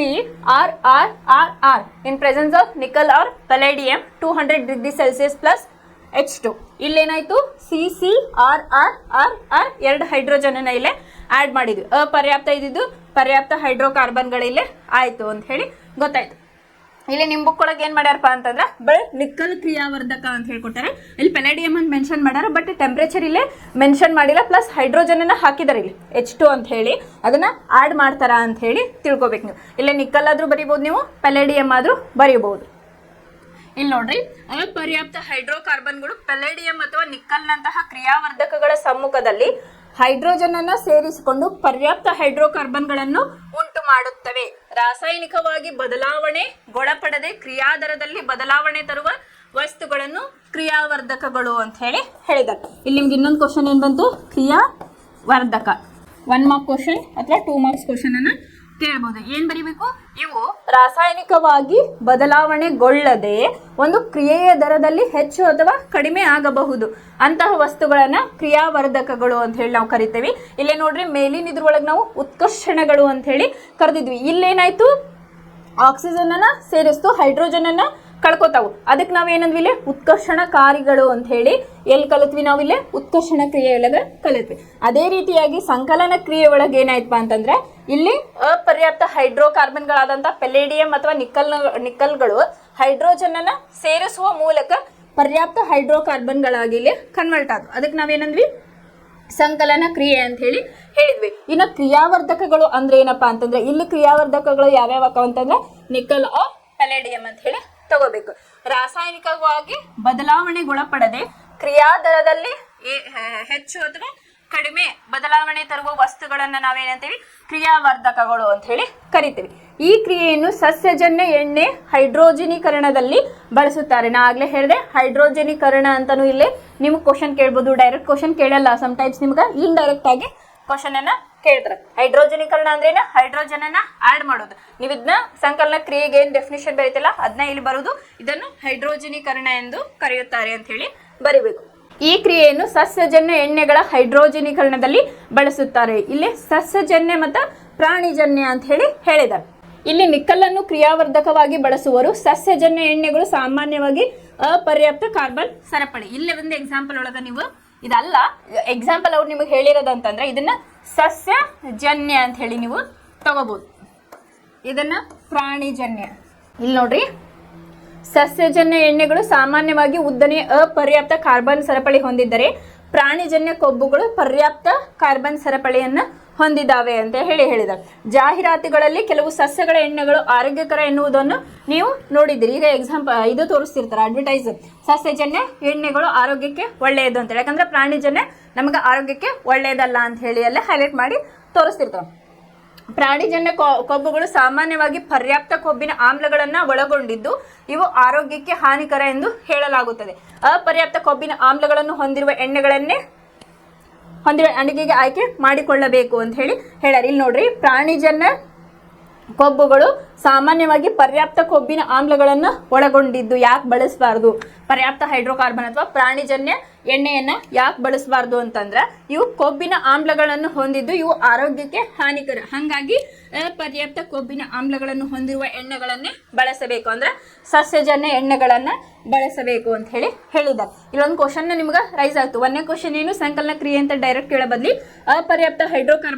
R R R R in presence of nickel or palladium 200 degree Celsius plus H2. ಇಲ್ಲೇನಾಯ್ತು CCR ಎರಡು ಹೈಡ್ರೋಜನ್ ಅನ್ನ ಇಲ್ಲೇ ಆಡ್ ಮಾಡಿದ್ವಿ. ಅಪರ್ಯಾಪ್ತ ಇದ್ದಿದ್ದು ಪರ್ಯಾಪ್ತ ಹೈಡ್ರೋಕಾರ್ಬನ್ಗಳಿಲ್ಲೇ ಆಯ್ತು ಅಂತ ಹೇಳಿ ಗೊತ್ತಾಯ್ತು. ಇಲ್ಲಿ ನಿಮ್ಮ ಬುಕ್ ಒಳಗೆ ಏನ್ ಮಾಡ್ಯಾರಪ್ಪ ಅಂತಂದ್ರೆ ಬರೀ ನಿಕ್ಕಲ್ ಕ್ರಿಯಾವರ್ಧಕ ಅಂತ ಹೇಳ್ಕೊಡ್ತಾರೆ. ಇಲ್ಲಿ ಪೆಲಾಡಿಯಂ ಅಂತ ಮೆನ್ಷನ್ ಮಾಡ್ಯಾರ, ಬಟ್ ಟೆಂಪರೇಚರ್ ಇಲ್ಲೇ ಮೆನ್ಷನ್ ಮಾಡಿಲ್ಲ. ಪ್ಲಸ್ ಹೈಡ್ರೋಜನ್ ಅನ್ನ ಹಾಕಿದಾರೆ ಇಲ್ಲಿ H2 ಅಂತ ಹೇಳಿ, ಅದನ್ನ ಆಡ್ ಮಾಡ್ತಾರ ಅಂತ ಹೇಳಿ ತಿಳ್ಕೊಬೇಕು ನೀವು. ಇಲ್ಲೇ ನಿಕ್ಕಲ್ ಆದ್ರೂ ಬರೀಬಹುದು, ನೀವು ಪೆಲಾಡಿಯಂ ಆದ್ರೂ ಬರೀಬಹುದು. ಇಲ್ಲಿ ನೋಡ್ರಿ, ಅಪರ್ಯಾಪ್ತ ಹೈಡ್ರೋಕಾರ್ಬನ್ಗಳು ಪೆಲಾಡಿಯಂ ಅಥವಾ ನಿಕ್ಕಲ್ನಂತಹ ಕ್ರಿಯಾವರ್ಧಕಗಳ ಸಮ್ಮುಖದಲ್ಲಿ ಹೈಡ್ರೋಜನ್ ಅನ್ನ ಸೇರಿಸಿಕೊಂಡು ಪರ್ಯಾಪ್ತ ಹೈಡ್ರೋಕಾರ್ಬನ್ಗಳನ್ನು ಉಂಟು ಮಾಡುತ್ತವೆ. ರಾಸಾಯನಿಕವಾಗಿ ಬದಲಾವಣೆಗೊಳಪಡದೆ ಕ್ರಿಯಾದರದಲ್ಲಿ ಬದಲಾವಣೆ ತರುವ ವಸ್ತುಗಳನ್ನು ಕ್ರಿಯಾವರ್ಧಕಗಳು ಅಂತ ಹೇಳಿ ಹೇಳಿದ್ದಾರೆ. ಇಲ್ಲಿ ನಿಮ್ಗೆ ಇನ್ನೊಂದು ಕ್ವಶನ್ ಏನ್ ಬಂತು, ಕ್ರಿಯಾವರ್ಧಕ 1 ಮಾರ್ಕ್ ಕ್ವಶನ್ ಅಥವಾ 2 ಮಾರ್ಕ್ಸ್ ಕ್ವಶನ್ ಅನ್ನ ಕೇಳಬಹುದು. ಏನ್ ಬರೀಬೇಕು, ಇವು ರಾಸಾಯನಿಕವಾಗಿ ಬದಲಾವಣೆಗೊಳ್ಳದೆ ಒಂದು ಕ್ರಿಯೆಯ ದರದಲ್ಲಿ ಹೆಚ್ಚು ಅಥವಾ ಕಡಿಮೆ ಆಗಬಹುದು ಅಂತಹ ವಸ್ತುಗಳನ್ನ ಕ್ರಿಯಾವರ್ಧಕಗಳು ಅಂತ ಹೇಳಿ ನಾವು ಕರಿತೇವೆ. ಇಲ್ಲೇ ನೋಡ್ರಿ, ಮೇಲಿನ ಇದ್ರೊಳಗೆ ನಾವು ಉತ್ಕರ್ಷಣಗಳು ಅಂತ ಹೇಳಿ ಕರೆದಿದ್ವಿ. ಇಲ್ಲೇನಾಯ್ತು, ಆಕ್ಸಿಜನ್ ಅನ್ನ ಸೇರಿಸ್ತು, ಹೈಡ್ರೋಜನ್ ಅನ್ನ ಕಳ್ಕೊತಾವು. ಅದಕ್ಕೆ ನಾವೇನಂದ್ವಿ ಇಲ್ಲಿ ಉತ್ಕರ್ಷಣಕಾರಿಗಳು ಅಂತ ಹೇಳಿ ಎಲ್ಲಿ ಕಲಿತ್ವಿ, ನಾವಿಲ್ಲೇ ಉತ್ಕರ್ಷಣ ಕ್ರಿಯೆ ಒಳಗೆ ಕಲಿತ್ವಿ. ಅದೇ ರೀತಿಯಾಗಿ ಸಂಕಲನ ಕ್ರಿಯೆ ಒಳಗೆ ಏನಾಯ್ತಪ್ಪ ಅಂತಂದ್ರೆ ಇಲ್ಲಿ ಅಪರ್ಯಾಪ್ತ ಹೈಡ್ರೋಕಾರ್ಬನ್ಗಳಾದಂತಹ ಪೆಲೇಡಿಯಂ ಅಥವಾ ನಿಕ್ಕಲ್ಗಳು ಹೈಡ್ರೋಜನ್ ಅನ್ನ ಸೇರಿಸುವ ಮೂಲಕ ಪರ್ಯಾಪ್ತ ಹೈಡ್ರೋಕಾರ್ಬನ್ಗಳಾಗಿ ಇಲ್ಲಿ ಕನ್ವರ್ಟ್ ಆದವು. ಅದಕ್ಕೆ ನಾವೇನಂದ್ವಿ ಸಂಕಲನ ಕ್ರಿಯೆ ಅಂತ ಹೇಳಿ ಹೇಳಿದ್ವಿ. ಇನ್ನು ಕ್ರಿಯಾವರ್ಧಕಗಳು ಅಂದ್ರೆ ಏನಪ್ಪಾ ಅಂತಂದ್ರೆ ಇಲ್ಲಿ ಕ್ರಿಯಾವರ್ಧಕಗಳು ಯಾವ್ಯಾವ ಅಂತಂದ್ರೆ ನಿಕ್ಕಲ್ ಆರ್ ಪೆಲೇಡಿಯಂ ಅಂತ ಹೇಳಿ ತಗೋಬೇಕು. ರಾಸಾಯನಿಕವಾಗಿ ಬದಲಾವಣೆಗೊಳಪಡದೆ ಕ್ರಿಯಾದರದಲ್ಲಿ ಹೆಚ್ಚು ಅಥವಾ ಕಡಿಮೆ ಬದಲಾವಣೆ ತರುವ ವಸ್ತುಗಳನ್ನ ನಾವೇನಂತೀವಿ, ಕ್ರಿಯಾವರ್ಧಕಗಳು ಅಂತ ಹೇಳಿ ಕರಿತೀವಿ. ಈ ಕ್ರಿಯೆಯನ್ನು ಸಸ್ಯಜನ್ಯ ಎಣ್ಣೆ ಹೈಡ್ರೋಜನೀಕರಣದಲ್ಲಿ ಬಳಸುತ್ತಾರೆ. ನಾ ಆಗ್ಲೇ ಹೇಳಿದೆ ಹೈಡ್ರೋಜನೀಕರಣ ಅಂತಾನು ಇಲ್ಲಿ ನಿಮ್ಗೆ ಕ್ವಶನ್ ಕೇಳ್ಬೋದು. ಡೈರೆಕ್ಟ್ ಕ್ವಶನ್ ಕೇಳಲ್ಲ, ಸಮ್ಟೈಮ್ಸ್ ನಿಮ್ಗೆ ಇಂಡೈರೆಕ್ಟ್ ಆಗಿ ಕ್ವಶನ್ ಅನ್ನ ಕೇಳ್ತಾರೆ. ಹೈಡ್ರೋಜನೀಕರಣ ಅಂದ್ರೆ ಏನು, ಹೈಡ್ರೋಜನ್ ಅನ್ನ ಆಡ್ ಮಾಡೋದು. ನೀವು ಇದನ್ನ ಸಂಕಲನ ಕ್ರಿಯೆಗೆ ಏನ್ ಡೆಫಿನಿಷನ್ ಬರೀತಿಲ್ಲ ಅದನ್ನ ಇಲ್ಲಿ ಬರುವುದು. ಇದನ್ನು ಹೈಡ್ರೋಜನೀಕರಣ ಎಂದು ಕರೆಯುತ್ತಾರೆ ಅಂತ ಹೇಳಿ ಬರಿಬೇಕು. ಈ ಕ್ರಿಯೆಯನ್ನು ಸಸ್ಯಜನ್ಯ ಎಣ್ಣೆಗಳ ಹೈಡ್ರೋಜನೀಕರಣದಲ್ಲಿ ಬಳಸುತ್ತಾರೆ. ಇಲ್ಲಿ ಸಸ್ಯಜನ್ಯ ಮತ್ತು ಪ್ರಾಣಿಜನ್ಯ ಅಂತ ಹೇಳಿ ಹೇಳಿದ್ದಾರೆ. ಇಲ್ಲಿ ನಿಕ್ಕಲನ್ನು ಕ್ರಿಯಾವರ್ಧಕವಾಗಿ ಬಳಸುವರು. ಸಸ್ಯಜನ್ಯ ಎಣ್ಣೆಗಳು ಸಾಮಾನ್ಯವಾಗಿ ಅಪರ್ಯಾಪ್ತ ಕಾರ್ಬನ್ ಸರಪಳಿ. ಇಲ್ಲೇ ಒಂದು ಎಕ್ಸಾಂಪಲ್ ಒಳಗ ನೀವು ಇದಲ್ಲ, ಎಕ್ಸಾಂಪಲ್ ಅವ್ರು ನಿಮಗೆ ಹೇಳಿರೋದಂತಂದ್ರೆ ಇದನ್ನ ಸಸ್ಯಜನ್ಯ ಅಂತ ಹೇಳಿ ನೀವು ತಗೋಬಹುದು. ಇದನ್ನ ಪ್ರಾಣಿಜನ್ಯ. ಇಲ್ಲಿ ನೋಡ್ರಿ, ಸಸ್ಯಜನ್ಯ ಎಣ್ಣೆಗಳು ಸಾಮಾನ್ಯವಾಗಿ ಉದ್ದನೆಯ ಅಪರ್ಯಾಪ್ತ ಕಾರ್ಬನ್ ಸರಪಳಿ ಹೊಂದಿದ್ದರೆ ಪ್ರಾಣಿಜನ್ಯ ಕೊಬ್ಬುಗಳು ಪರ್ಯಾಪ್ತ ಕಾರ್ಬನ್ ಸರಪಳಿಯನ್ನ ಹೊಂದಿದ್ದಾವೆ ಅಂತ ಹೇಳಿದ್ದಾರೆ. ಜಾಹೀರಾತುಗಳಲ್ಲಿ ಕೆಲವು ಸಸ್ಯಗಳ ಎಣ್ಣೆಗಳು ಆರೋಗ್ಯಕರ ಎನ್ನುವುದನ್ನು ನೀವು ನೋಡಿದ್ದೀರಿ. ಈಗ ಎಕ್ಸಾಂಪಲ್ ಇದು ತೋರಿಸ್ತಿರ್ತಾರೆ, ಅಡ್ವರ್ಟೈಸ್ ಸಸ್ಯಜನ್ಯ ಎಣ್ಣೆಗಳು ಆರೋಗ್ಯಕ್ಕೆ ಒಳ್ಳೆಯದು ಅಂತೇಳಿ. ಯಾಕಂದ್ರೆ ಪ್ರಾಣಿಜನ್ಯ ನಮಗೆ ಆರೋಗ್ಯಕ್ಕೆ ಒಳ್ಳೆಯದಲ್ಲ ಅಂತ ಹೇಳಿ ಎಲ್ಲ ಹೈಲೈಟ್ ಮಾಡಿ ತೋರಿಸ್ತಿರ್ತಾರೆ. ಪ್ರಾಣಿಜನ್ಯ ಕೊಬ್ಬುಗಳು ಸಾಮಾನ್ಯವಾಗಿ ಪರ್ಯಾಪ್ತ ಕೊಬ್ಬಿನ ಆಮ್ಲಗಳನ್ನು ಒಳಗೊಂಡಿದ್ದು ಇವು ಆರೋಗ್ಯಕ್ಕೆ ಹಾನಿಕರ ಎಂದು ಹೇಳಲಾಗುತ್ತದೆ. ಅಪರ್ಯಾಪ್ತ ಕೊಬ್ಬಿನ ಆಮ್ಲಗಳನ್ನು ಹೊಂದಿರುವ ಎಣ್ಣೆಗಳನ್ನೇ ಅಡುಗೆಗೆ ಆಯ್ಕೆ ಮಾಡಿಕೊಳ್ಳಬೇಕು ಅಂತ ಹೇಳಿ ಹೇಳ್ಯಾರ. ಇಲ್ಲಿ ನೋಡ್ರಿ, ಪ್ರಾಣಿಜನ್ಯ ಕೊಬ್ಬುಗಳು ಸಾಮಾನ್ಯವಾಗಿ ಪರ್ಯಾಪ್ತ ಕೊಬ್ಬಿನ ಆಮ್ಲಗಳನ್ನು ಒಳಗೊಂಡಿದ್ದು ಯಾಕೆ ಬಳಸಬಾರ್ದು, ಪರ್ಯಾಪ್ತ ಹೈಡ್ರೋಕಾರ್ಬನ್ ಅಥವಾ ಪ್ರಾಣಿಜನ್ಯ ಎಣ್ಣೆಯನ್ನ ಯಾಕೆ ಬಳಸಬಾರ್ದು ಅಂತಂದ್ರೆ ಇವು ಕೊಬ್ಬಿನ ಆಮ್ಲಗಳನ್ನು ಹೊಂದಿದ್ದು ಇವು ಆರೋಗ್ಯಕ್ಕೆ ಹಾನಿಕರ. ಹಾಗಾಗಿ ಅಪರ್ಯಾಪ್ತ ಕೊಬ್ಬಿನ ಆಮ್ಲಗಳನ್ನು ಹೊಂದಿರುವ ಎಣ್ಣೆಗಳನ್ನೇ ಬಳಸಬೇಕು, ಅಂದ್ರೆ ಸಸ್ಯಜನ್ಯ ಎಣ್ಣೆಗಳನ್ನ ಬಳಸಬೇಕು ಅಂತ ಹೇಳಿ ಹೇಳಿದ್ದಾರೆ. ಇಲ್ಲೊಂದು ಕ್ವಶನ್ ನಿಮ್ಗೆ ರೈಸ್ ಆಯ್ತು. ಒಂದನೇ ಕ್ವಶನ್ ಏನು, ಸಂಕಲನ ಕ್ರಿಯೆ ಅಂತ ಡೈರೆಕ್ಟ್ ಕೇಳೋ ಬದಲಿ ಅಪರ್ಯಾಪ್ತ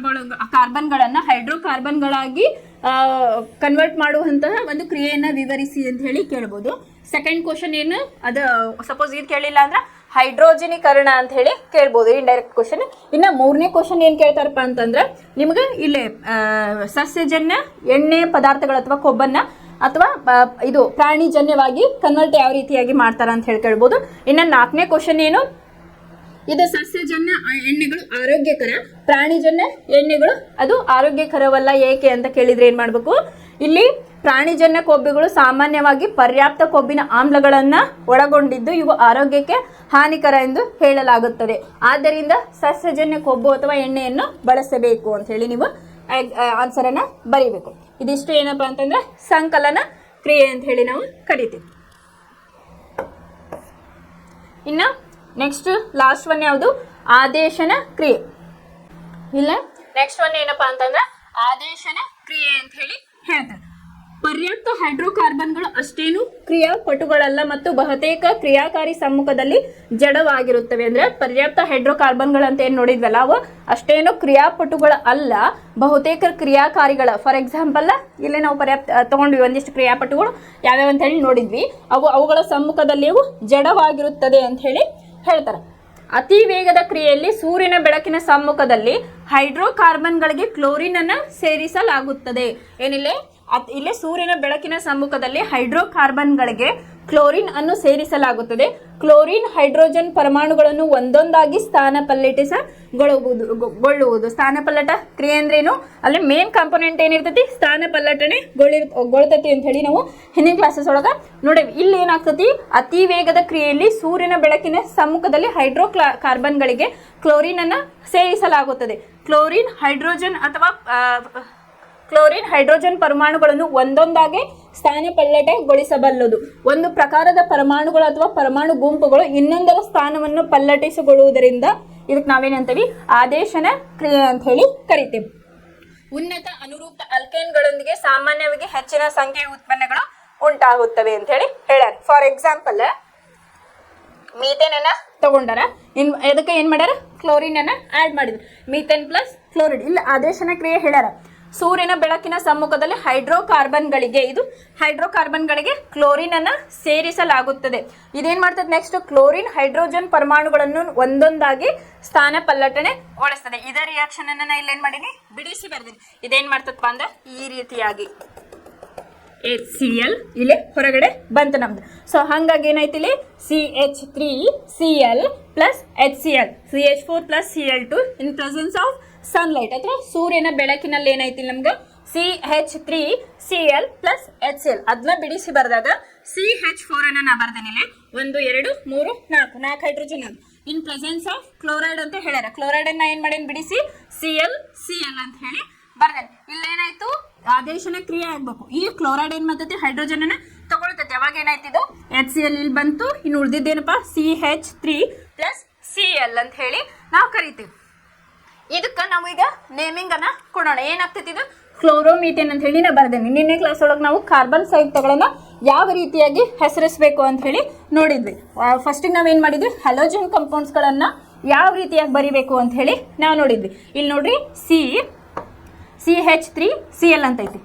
ಕಾರ್ಬನ್ಗಳನ್ನ ಹೈಡ್ರೋಕಾರ್ಬನ್ಗಳಾಗಿ ಕನ್ವರ್ಟ್ ಮಾಡುವಂತಹ ಒಂದು ಕ್ರಿಯೆಯನ್ನ ವಿವರಿಸಿ ಅಂತ ಹೇಳಿ ಕೇಳ್ಬೋದು. ಸೆಕೆಂಡ್ ಕ್ವಶನ್ ಏನು, ಅದು ಸಪೋಸ್ ಇದು ಕೇಳಿಲ್ಲ ಅಂದ್ರೆ ಹೈಡ್ರೋಜನೀಕರಣ ಅಂತ ಹೇಳಿ ಕೇಳ್ಬೋದು, ಇಂಡೈರೆಕ್ಟ್ ಕ್ವಶನ್. ಇನ್ನು ಮೂರನೇ ಕ್ವಶನ್ ಏನ್ ಕೇಳ್ತಾರಪ್ಪ ಅಂತಂದ್ರೆ ನಿಮ್ಗೆ ಇಲ್ಲಿ ಸಸ್ಯಜನ್ಯ ಎಣ್ಣೆ ಪದಾರ್ಥಗಳು ಅಥವಾ ಕೊಬ್ಬನ್ನ ಅಥವಾ ಇದು ಪ್ರಾಣಿಜನ್ಯವಾಗಿ ಕನ್ವರ್ಟ್ ಯಾವ ರೀತಿಯಾಗಿ ಮಾಡ್ತಾರ ಅಂತ ಹೇಳಿ ಕೇಳ್ಬೋದು. ಇನ್ನು ನಾಲ್ಕನೇ ಕ್ವಶನ್ ಏನು, ಇದು ಸಸ್ಯಜನ್ಯ ಎಣ್ಣೆಗಳು ಆರೋಗ್ಯಕರ, ಪ್ರಾಣಿಜನ್ಯ ಎಣ್ಣೆಗಳು ಅದು ಆರೋಗ್ಯಕರವಲ್ಲ ಏಕೆ ಅಂತ ಕೇಳಿದ್ರೆ ಏನ್ ಮಾಡ್ಬೇಕು, ಇಲ್ಲಿ ಪ್ರಾಣಿಜನ್ಯ ಕೊಬ್ಬುಗಳು ಸಾಮಾನ್ಯವಾಗಿ ಪರ್ಯಾಪ್ತ ಕೊಬ್ಬಿನ ಆಮ್ಲಗಳನ್ನ ಒಳಗೊಂಡಿದ್ದು ಇವು ಆರೋಗ್ಯಕ್ಕೆ ಹಾನಿಕರ ಎಂದು ಹೇಳಲಾಗುತ್ತದೆ. ಆದ್ದರಿಂದ ಸಸ್ಯಜನ್ಯ ಕೊಬ್ಬು ಅಥವಾ ಎಣ್ಣೆಯನ್ನು ಬಳಸಬೇಕು ಅಂತ ಹೇಳಿ ನೀವು ಆನ್ಸರ್ ಅನ್ನ ಬರೀಬೇಕು. ಇದಿಷ್ಟು ಏನಪ್ಪಾ ಅಂತಂದ್ರೆ ಸಂಕಲನ ಕ್ರಿಯೆ ಅಂತ ಹೇಳಿ ನಾವು ಕರಿತೀವಿ. ಇನ್ನು ನೆಕ್ಸ್ಟ್ ಲಾಸ್ಟ್ ಒನ್ ಯಾವುದು, ಆದೇಶನ ಕ್ರಿಯೆ. ಇಲ್ಲ ನೆಕ್ಸ್ಟ್ ಒನ್ ಏನಪ್ಪಾ ಅಂತಂದ್ರೆ ಆದೇಶನ ಕ್ರಿಯೆ ಅಂತ ಹೇಳಿ ಹೇಳ್ತಾರೆ. ಪರ್ಯಾಪ್ತ ಹೈಡ್ರೋಕಾರ್ಬನ್ಗಳು ಅಷ್ಟೇನು ಕ್ರಿಯಾಪಟುಗಳಲ್ಲ ಮತ್ತು ಬಹುತೇಕ ಕ್ರಿಯಾಕಾರಿ ಸಮ್ಮುಖದಲ್ಲಿ ಜಡವಾಗಿರುತ್ತವೆ. ಅಂದ್ರೆ ಪರ್ಯಾಪ್ತ ಹೈಡ್ರೋಕಾರ್ಬನ್ಗಳು ಅಂತ ಏನ್ ನೋಡಿದ್ವಲ್ಲ ಅವು ಅಷ್ಟೇನು ಕ್ರಿಯಾಪಟುಗಳ ಅಲ್ಲ, ಬಹುತೇಕ ಕ್ರಿಯಾಕಾರಿಗಳ. ಫಾರ್ ಎಕ್ಸಾಂಪಲ್ ಇಲ್ಲಿ ನಾವು ಪರ್ಯಾಪ್ತ ತಗೊಂಡ್ವಿ ಒಂದಿಷ್ಟು ಕ್ರಿಯಾಪಟುಗಳು ಯಾವ್ಯಾವ ಅಂತ ಹೇಳಿ ನೋಡಿದ್ವಿ. ಅವುಗಳ ಸಮ್ಮುಖದಲ್ಲಿ ಅವು ಜಡವಾಗಿರುತ್ತದೆ ಅಂತ ಹೇಳಿ ಹೇಳ್ತಾರೆ. ಅತಿ ವೇಗದ ಕ್ರಿಯೆಯಲ್ಲಿ ಸೂರ್ಯನ ಬೆಳಕಿನ ಸಮ್ಮುಖದಲ್ಲಿ ಹೈಡ್ರೋಕಾರ್ಬನ್ಗಳಿಗೆ ಕ್ಲೋರಿನ್ ಅನ್ನ ಸೇರಿಸಲಾಗುತ್ತದೆ. ಏನಿಲ್ಲ ಇಲ್ಲೇ ಸೂರ್ಯನ ಬೆಳಕಿನ ಸಮ್ಮುಖದಲ್ಲಿ ಹೈಡ್ರೋಕಾರ್ಬನ್ಗಳಿಗೆ ಕ್ಲೋರಿನ್ ಅನ್ನು ಸೇರಿಸಲಾಗುತ್ತದೆ. ಕ್ಲೋರಿನ್ ಹೈಡ್ರೋಜನ್ ಪರಮಾಣುಗಳನ್ನು ಒಂದೊಂದಾಗಿ ಸ್ಥಾನಪಲ್ಲಟಿಸಗೊಳ್ಳುವುದು. ಸ್ಥಾನಪಲ್ಲಟ ಕ್ರಿಯೆ ಅಂದ್ರೇನು? ಅಲ್ಲಿ ಮೇನ್ ಕಾಂಪೋನೆಂಟ್ ಏನಿರ್ತೈತಿ? ಸ್ಥಾನಪಲ್ಲಟನೆ ಗೊಳ್ತೈತಿ ಅಂತ ಹೇಳಿ ನಾವು ಹಿಂದಿನ ಕ್ಲಾಸಸ್ ಒಳಗ ನೋಡೇವಿ. ಇಲ್ಲಿ ಏನಾಗ್ತತಿ? ಅತಿ ವೇಗದ ಕ್ರಿಯೆಯಲ್ಲಿ ಸೂರ್ಯನ ಬೆಳಕಿನ ಸಮ್ಮುಖದಲ್ಲಿ ಹೈಡ್ರೋಕಾರ್ಬನ್ಗಳಿಗೆ ಕ್ಲೋರಿನ್ ಅನ್ನ ಸೇರಿಸಲಾಗುತ್ತದೆ. ಕ್ಲೋರಿನ್ ಹೈಡ್ರೋಜನ್ ಪರಮಾಣುಗಳನ್ನು ಒಂದೊಂದಾಗಿ ಸ್ಥಾನಪಲ್ಲಟಗೊಳಿಸಬಲ್ಲದು. ಒಂದು ಪ್ರಕಾರದ ಪರಮಾಣುಗಳು ಅಥವಾ ಪರಮಾಣು ಗುಂಪುಗಳು ಇನ್ನೊಂದರ ಸ್ಥಾನವನ್ನು ಪಲ್ಲಟಿಸಿಕೊಳ್ಳುವುದರಿಂದ ಇದಕ್ಕೆ ನಾವೇನಂತೀವಿ? ಆದೇಶನ ಕ್ರಿಯೆ ಅಂತ ಹೇಳಿ ಕರಿತೇವೆ. ಉನ್ನತ ಅನುರೂಪ ಅಲ್ಕೇನ್ಗಳೊಂದಿಗೆ ಸಾಮಾನ್ಯವಾಗಿ ಹೆಚ್ಚಿನ ಸಂಖ್ಯೆಯ ಉತ್ಪನ್ನಗಳು ಉಂಟಾಗುತ್ತವೆ ಅಂತ ಹೇಳಿ ಹೇಳ್ಯಾರ. ಫಾರ್ ಎಕ್ಸಾಂಪಲ್ ಮೀಥೇನ್ ಅನ್ನ ತಗೊಂಡಾರ, ಅದಕ್ಕೆ ಏನ್ ಮಾಡ್ಯಾರ? ಕ್ಲೋರಿನ್ ಅನ್ನ ಆಡ್ ಮಾಡಿದ್ರು. Methane plus chlorine. ಇಲ್ಲಿ ಆದೇಶನ ಕ್ರಿಯೆ ಹೇಳ್ಯಾರ. ಸೂರ್ಯನ ಬೆಳಕಿನ ಸಮ್ಮುಖದಲ್ಲಿ ಹೈಡ್ರೋಕಾರ್ಬನ್ಗಳಿಗೆ ಕ್ಲೋರಿನ್ ಅನ್ನ ಸೇರಿಸಲಾಗುತ್ತದೆ. ಇದೇನ್ ಮಾಡ್ತದೆ? ನೆಕ್ಸ್ಟ್ ಕ್ಲೋರಿನ್ ಹೈಡ್ರೋಜನ್ ಪರಮಾಣುಗಳನ್ನು ಒಂದೊಂದಾಗಿ ಸ್ಥಾನಪಲ್ಲಟನೆಗೊಳಿಸ್ತದೆ. ಇದೇ ರಿಯಾಕ್ಷನ್ ಅನ್ನ ಇಲ್ಲಿ ಏನ್ ಮಾಡೀನಿ? ಬಿಡಿಸಿ ಬರ್ದೀನಿ. ಇದೇನ್ ಮಾಡ್ತದಪ್ಪ ಅಂದ್ರೆ ಈ ರೀತಿಯಾಗಿ HCl ಇಲ್ಲಿ ಹೊರಗಡೆ ಬಂತು ನಮ್ದು. ಸೊ ಹಂಗಾಗಿ ಏನಾಯ್ತು? ಇಲ್ಲಿ CH3Cl plus HCl, CH4 plus Cl2 in presence of sunlight ಅಥವಾ ಸೂರ್ಯನ ಬೆಳಕಿನಲ್ಲಿ ಏನಾಯ್ತಿ ನಮ್ಗೆ? CH3Cl plus HCl. ಅದನ್ನ ಬಿಡಿಸಿ ಬರ್ದಾಗ CH4 ಅನ್ನ ನಾ ಬರ್ದೇನೆ. 1 2 3 4 hydrogen in presence of chloride ಅಂತ ಹೇಳ್ಯಾರ. ಕ್ಲೋರೈಡ್ ಅನ್ನ ಏನ್ ಮಾಡೇನ್? ಬಿಡಿಸಿ Cl ಅಂತ ಹೇಳಿ ಬರ್ದೇನೆ. ಇಲ್ಲೇನಾಯ್ತು? ಆದೇಶನ ಕ್ರಿಯೆ ಆಗ್ಬೇಕು. ಈ ಕ್ಲೋರೈಡ್ ಏನ್ ಮಾಡ್ತೈತಿ? ಹೈಡ್ರೋಜನ್ ಅನ್ನ ತಗೊಳ್ತೈತಿ. ಅವಾಗ ಏನಾಯ್ತಿದು? HCl ಇಲ್ಲಿ ಬಂತು. ಇನ್ನು ಉಳಿದಿದ್ದೇನಪ್ಪ? CH3 ಪ್ಲಸ್ Cl ಅಂತ ಹೇಳಿ ನಾವು ಕರಿತೀವಿ. ಇದಕ್ಕೆ ನಾವು ಈಗ ನೇಮಿಂಗ್ ಅನ್ನ ಕೊಡೋಣ. ಏನಾಗ್ತೈತಿ? ಇದು ಕ್ಲೋರೋಮೀಥೇನ್ ಅಂತ ಹೇಳಿ ನಾ ಬರ್ದೇನೆ. ನಿನ್ನೆ ಕ್ಲಾಸ್ ಒಳಗೆ ನಾವು ಕಾರ್ಬನ್ ಸಂಯುಕ್ತಗಳನ್ನ ಯಾವ ರೀತಿಯಾಗಿ ಹೆಸರಿಸಬೇಕು ಅಂತ ಹೇಳಿ ನೋಡಿದ್ವಿ. ಫಸ್ಟಿಗೆ ನಾವೇನ್ ಮಾಡಿದ್ವಿ? ಹ್ಯಾಲೋಜನ್ ಕಂಪೌಂಡ್ಸ್ ಗಳನ್ನ ಯಾವ ರೀತಿಯಾಗಿ ಬರಿಬೇಕು ಅಂತ ಹೇಳಿ ನಾವು ನೋಡಿದ್ವಿ. ಇಲ್ಲಿ ನೋಡ್ರಿ CH3Cl ಅಂತ ಐತಿ.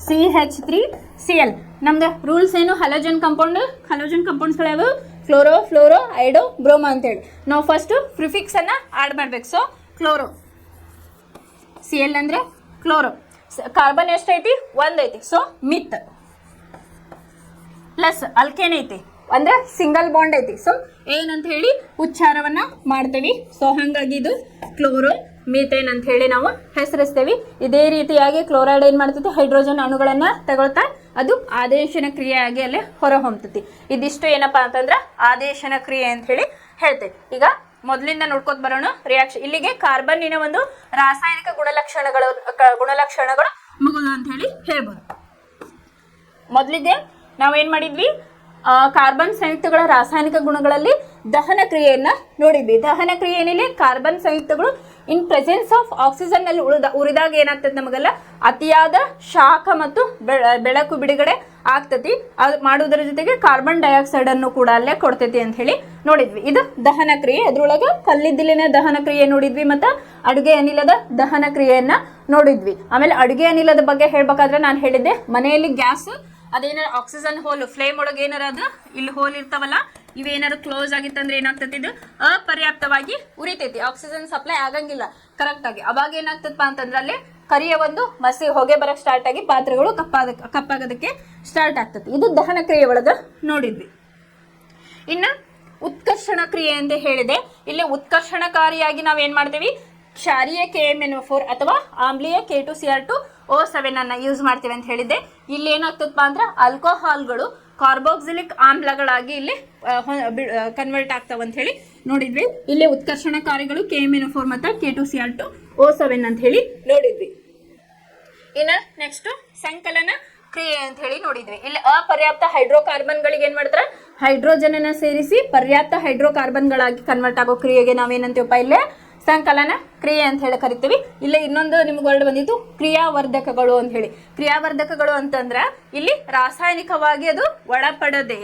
CH3Cl ನಮ್ದು ರೂಲ್ಸ್ ಏನು? ಹ್ಯಾಲೋಜನ್ ಕಂಪೌಂಡ್ಸ್ ಗಳು ಫ್ಲೋರೋ, ಫ್ಲೋರೋ, ಐಡೋ, ಬ್ರೋಮೋ ಅಂತ ಹೇಳಿ ನಾವು ಫಸ್ಟ್ ಪ್ರಿಫಿಕ್ಸ್ ಅನ್ನ ಆಡ್ ಮಾಡ್ಬೇಕು. ಸೊ ಕ್ಲೋರೋ, Cl ಅಂದ್ರೆ ಕ್ಲೋರೋ. ಕಾರ್ಬನ್ ಎಷ್ಟೈತಿ? 1 ಐತಿ. ಸೊ ಮಿತ್ ಪ್ಲಸ್ ಅಲ್ಕೇನ್ ಐತಿ ಅಂದ್ರೆ ಸಿಂಗಲ್ ಬಾಂಡ್ ಐತಿ. ಸೊ ಏನಂತ ಹೇಳಿ ಉಚ್ಚಾರವನ್ನ ಮಾಡ್ತೇವಿ. ಸೊ ಹಂಗಾಗಿ ಇದು ಕ್ಲೋರೋ ಮೀಥೇನ್ ಅಂತ ಹೇಳಿ ನಾವು ಹೆಸರಿಸ್ತೇವೆ. ಇದೇ ರೀತಿಯಾಗಿ ಕ್ಲೋರೈಡ್ ಏನ್ ಮಾಡ್ತೈತಿ? ಹೈಡ್ರೋಜನ್ ಅಣುಗಳನ್ನ ತಗೊಳ್ತಾ ಅದು ಆದೇಶನ ಕ್ರಿಯೆಯಾಗಿ ಅಲ್ಲೇ ಹೊರ ಹೊಮ್ತೈತಿ. ಇದಿಷ್ಟು ಏನಪ್ಪಾ ಅಂತಂದ್ರ ಆದೇಶನ ಕ್ರಿಯೆ ಅಂತ ಹೇಳಿ ಹೇಳ್ತೇವೆ. ಈಗ ಮೊದಲಿಂದ ನೋಡ್ಕೊತ ಬರೋಣ ರಿಯಾಕ್ಷನ್. ಇಲ್ಲಿಗೆ ಕಾರ್ಬನ್ನಿನ ಒಂದು ರಾಸಾಯನಿಕ ಗುಣಲಕ್ಷಣಗಳು ಮುಗಿದು ಅಂತ ಹೇಳಿ ಹೇಳ್ಬೋದು. ಮೊದಲಿಗೆ ನಾವೇನ್ ಮಾಡಿದ್ವಿ? ಕಾರ್ಬನ್ ಸಂಯುಕ್ತಗಳ ರಾಸಾಯನಿಕ ಗುಣಗಳಲ್ಲಿ ದಹನ ಕ್ರಿಯೆಯನ್ನ ನೋಡಿದ್ವಿ. ದಹನ ಕ್ರಿಯೆ ಏನಿಲ್ಲ, ಕಾರ್ಬನ್ ಸಂಯುಕ್ತಗಳು ಇನ್ ಪ್ರೆಸೆನ್ಸ್ ಆಫ್ ಆಕ್ಸಿಜನ್ ನಲ್ಲಿ ಉರಿದಾಗ ಏನಾಗ್ತದೆ? ನಮಗೆಲ್ಲ ಅತಿಯಾದ ಶಾಖ ಮತ್ತು ಬೆಳಕು ಬಿಡುಗಡೆ ಆಗ್ತತಿ. ಅದು ಮಾಡುವುದರ ಜೊತೆಗೆ ಕಾರ್ಬನ್ ಡೈಆಕ್ಸೈಡ್ ಅನ್ನು ಕೂಡ ಅಲ್ಲೇ ಕೊಡ್ತೈತಿ ಅಂತ ಹೇಳಿ ನೋಡಿದ್ವಿ. ಇದು ದಹನ ಕ್ರಿಯೆ. ಅದ್ರೊಳಗ ಕಲ್ಲಿದ್ದಿಲಿನ ದಹನ ಕ್ರಿಯೆ ನೋಡಿದ್ವಿ, ಮತ್ತು ಅಡುಗೆ ಅನಿಲದ ದಹನ ಕ್ರಿಯೆಯನ್ನ ನೋಡಿದ್ವಿ. ಆಮೇಲೆ ಅಡುಗೆ ಅನಿಲದ ಬಗ್ಗೆ ಹೇಳ್ಬೇಕಾದ್ರೆ ನಾನು ಹೇಳಿದ್ದೆ, ಮನೆಯಲ್ಲಿ ಗ್ಯಾಸ್ ಅದೇನಾರ ಆಕ್ಸಿಜನ್ ಹೋಲ್ ಫ್ಲೇಮ್ ಒಳಗೆ ಏನಾರ ಅದು ಇಲ್ಲಿ ಹೋಲ್ ಇರ್ತಾವಲ್ಲ, ಇವೇನಾರು ಕ್ಲೋಸ್ ಆಗಿತ್ತಂದ್ರೆ ಏನಾಗ್ತತಿ? ಇದು ಅಪರ್ಯಾಪ್ತವಾಗಿ ಉರಿತೈತಿ. ಆಕ್ಸಿಜನ್ ಸಪ್ಲೈ ಆಗಂಗಿಲ್ಲ ಕರೆಕ್ಟ್ ಆಗಿ. ಅವಾಗ ಏನಾಗ್ತದಪ್ಪ ಅಂತಂದ್ರೆ ಅಲ್ಲಿ ಕರಿಯ ಒಂದು ಮಸಿ ಹೊಗೆ ಬರಕ್ ಸ್ಟಾರ್ಟ್ ಆಗಿ ಪಾತ್ರೆಗಳು ಕಪ್ಪಾಗೋದಕ್ಕೆ ಸ್ಟಾರ್ಟ್ ಆಗ್ತತಿ. ಇದು ದಹನ ಕ್ರಿಯೆ ಒಳಗ ನೋಡಿದ್ವಿ. ಇನ್ನು ಉತ್ಕರ್ಷಣ ಕ್ರಿಯೆ ಅಂತ ಹೇಳಿದೆ. ಇಲ್ಲಿ ಉತ್ಕರ್ಷಣಕಾರಿಯಾಗಿ ನಾವೇನ್ ಮಾಡ್ತೀವಿ? ಕ್ಷಾರೀಯ KMnO4 ಅಥವಾ ಆಮ್ಲೀಯ K2Cr2O7 ಅನ್ನ ಯೂಸ್ ಮಾಡ್ತೀವಿ ಅಂತ ಹೇಳಿದ್ದೆ. ಇಲ್ಲಿ ಏನಾಗ್ತದಪ್ಪ ಅಂದ್ರೆ ಆಲ್ಕೋಹಾಲ್ಗಳು ಕಾರ್ಬೋಕ್ಸಿಲಿಕ್ ಆಮ್ಲಗಳಾಗಿ ಇಲ್ಲಿ ಕನ್ವರ್ಟ್ ಆಗ್ತಾವ ಅಂತ ಹೇಳಿ ನೋಡಿದ್ವಿ. ಇಲ್ಲಿ ಉತ್ಕರ್ಷಣಕಾರಿಗಳು KMnO4 ಮತ್ತು K2Cr2O7 ಅಂತ ಹೇಳಿ ನೋಡಿದ್ವಿ. ಇನ್ನ ನೆಕ್ಸ್ಟ್ ಸಂಕಲನ ಕ್ರಿಯೆ ಅಂತ ಹೇಳಿ ನೋಡಿದ್ವಿ. ಇಲ್ಲಿ ಅಪರ್ಯಾಪ್ತ ಹೈಡ್ರೋಕಾರ್ಬನ್ಗಳಿಗೆ ಏನ್ ಮಾಡ್ತಾರೆ? ಹೈಡ್ರೋಜನ್ ಅನ್ನ ಸೇರಿಸಿ ಪರ್ಯಾಪ್ತ ಹೈಡ್ರೋಕಾರ್ಬನ್ಗಳಾಗಿ ಕನ್ವರ್ಟ್ ಆಗೋ ಕ್ರಿಯೆಗೆ ನಾವೇನಂತೀವಪ್ಪ? ಇಲ್ಲೇ ಸಂಕಲನ ಕ್ರಿಯೆ ಅಂತ ಹೇಳಿ ಕರಿತೀವಿ. ಇಲ್ಲಿ ಇನ್ನೊಂದು ನಿಮ್ಗೆ ವರ್ಡ್ ಬಂದಿತ್ತು ಕ್ರಿಯಾವರ್ಧಕಗಳು ಅಂತ ಹೇಳಿ. ಕ್ರಿಯಾವರ್ಧಕಗಳು ಅಂತಂದ್ರೆ ಇಲ್ಲಿ ರಾಸಾಯನಿಕವಾಗಿ ಅದು ಒಳಪಡದೆ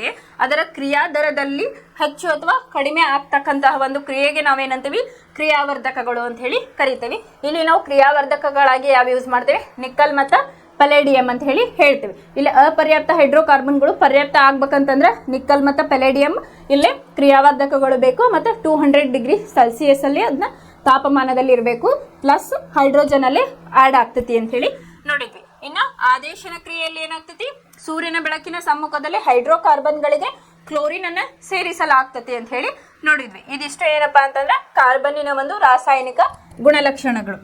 ಅದರ ಕ್ರಿಯಾದರದಲ್ಲಿ ಹೆಚ್ಚು ಅಥವಾ ಕಡಿಮೆ ಆಗ್ತಕ್ಕಂತಹ ಒಂದು ಕ್ರಿಯೆಗೆ ನಾವೇನಂತೀವಿ ಕ್ರಿಯಾವರ್ಧಕಗಳು ಅಂತ ಹೇಳಿ ಕರಿತೀವಿ. ಇಲ್ಲಿ ನಾವು ಕ್ರಿಯಾವರ್ಧಕಗಳಾಗಿ ಯಾವ ಯೂಸ್ ಮಾಡ್ತೇವೆ, ನಿಕ್ಕಲ್ ಮತ್ತು ಪೆಲೇಡಿಯಂ ಅಂತ ಹೇಳಿ ಹೇಳ್ತೀವಿ. ಇಲ್ಲಿ ಅಪರ್ಯಾಪ್ತ ಹೈಡ್ರೋಕಾರ್ಬನ್ಗಳು ಪರ್ಯಾಪ್ತ ಆಗ್ಬೇಕಂತಂದ್ರೆ ನಿಕ್ಕಲ್ ಮತ್ತು ಪೆಲೇಡಿಯಂ ಇಲ್ಲಿ ಕ್ರಿಯಾವರ್ಧಕಗಳು ಬೇಕು. ಮತ್ತು 200 ಡಿಗ್ರಿ ಸೆಲ್ಸಿಯಸ್ ಅಲ್ಲಿ ಅದನ್ನ ತಾಪಮಾನದಲ್ಲಿ ಇರಬೇಕು, ಪ್ಲಸ್ ಹೈಡ್ರೋಜನ್ ಅಲ್ಲಿ ಆಡ್ ಆಗ್ತತಿ ಅಂತ ಹೇಳಿ ನೋಡಿದ್ವಿ. ಇನ್ನು ಆದೇಶನ ಕ್ರಿಯೆಯಲ್ಲಿ ಏನಾಗ್ತತಿ, ಸೂರ್ಯನ ಬೆಳಕಿನ ಸಮ್ಮುಖದಲ್ಲಿ ಹೈಡ್ರೋಕಾರ್ಬನ್ಗಳಿಗೆ ಕ್ಲೋರಿನ್ ಅನ್ನ ಸೇರಿಸಲಾಗ್ತತಿ ಅಂತ ಹೇಳಿ ನೋಡಿದ್ವಿ. ಇದಿಷ್ಟು ಏನಪ್ಪಾ ಅಂತಂದ್ರೆ ಕಾರ್ಬನ್ನಿನ ಒಂದು ರಾಸಾಯನಿಕ ಗುಣಲಕ್ಷಣಗಳು.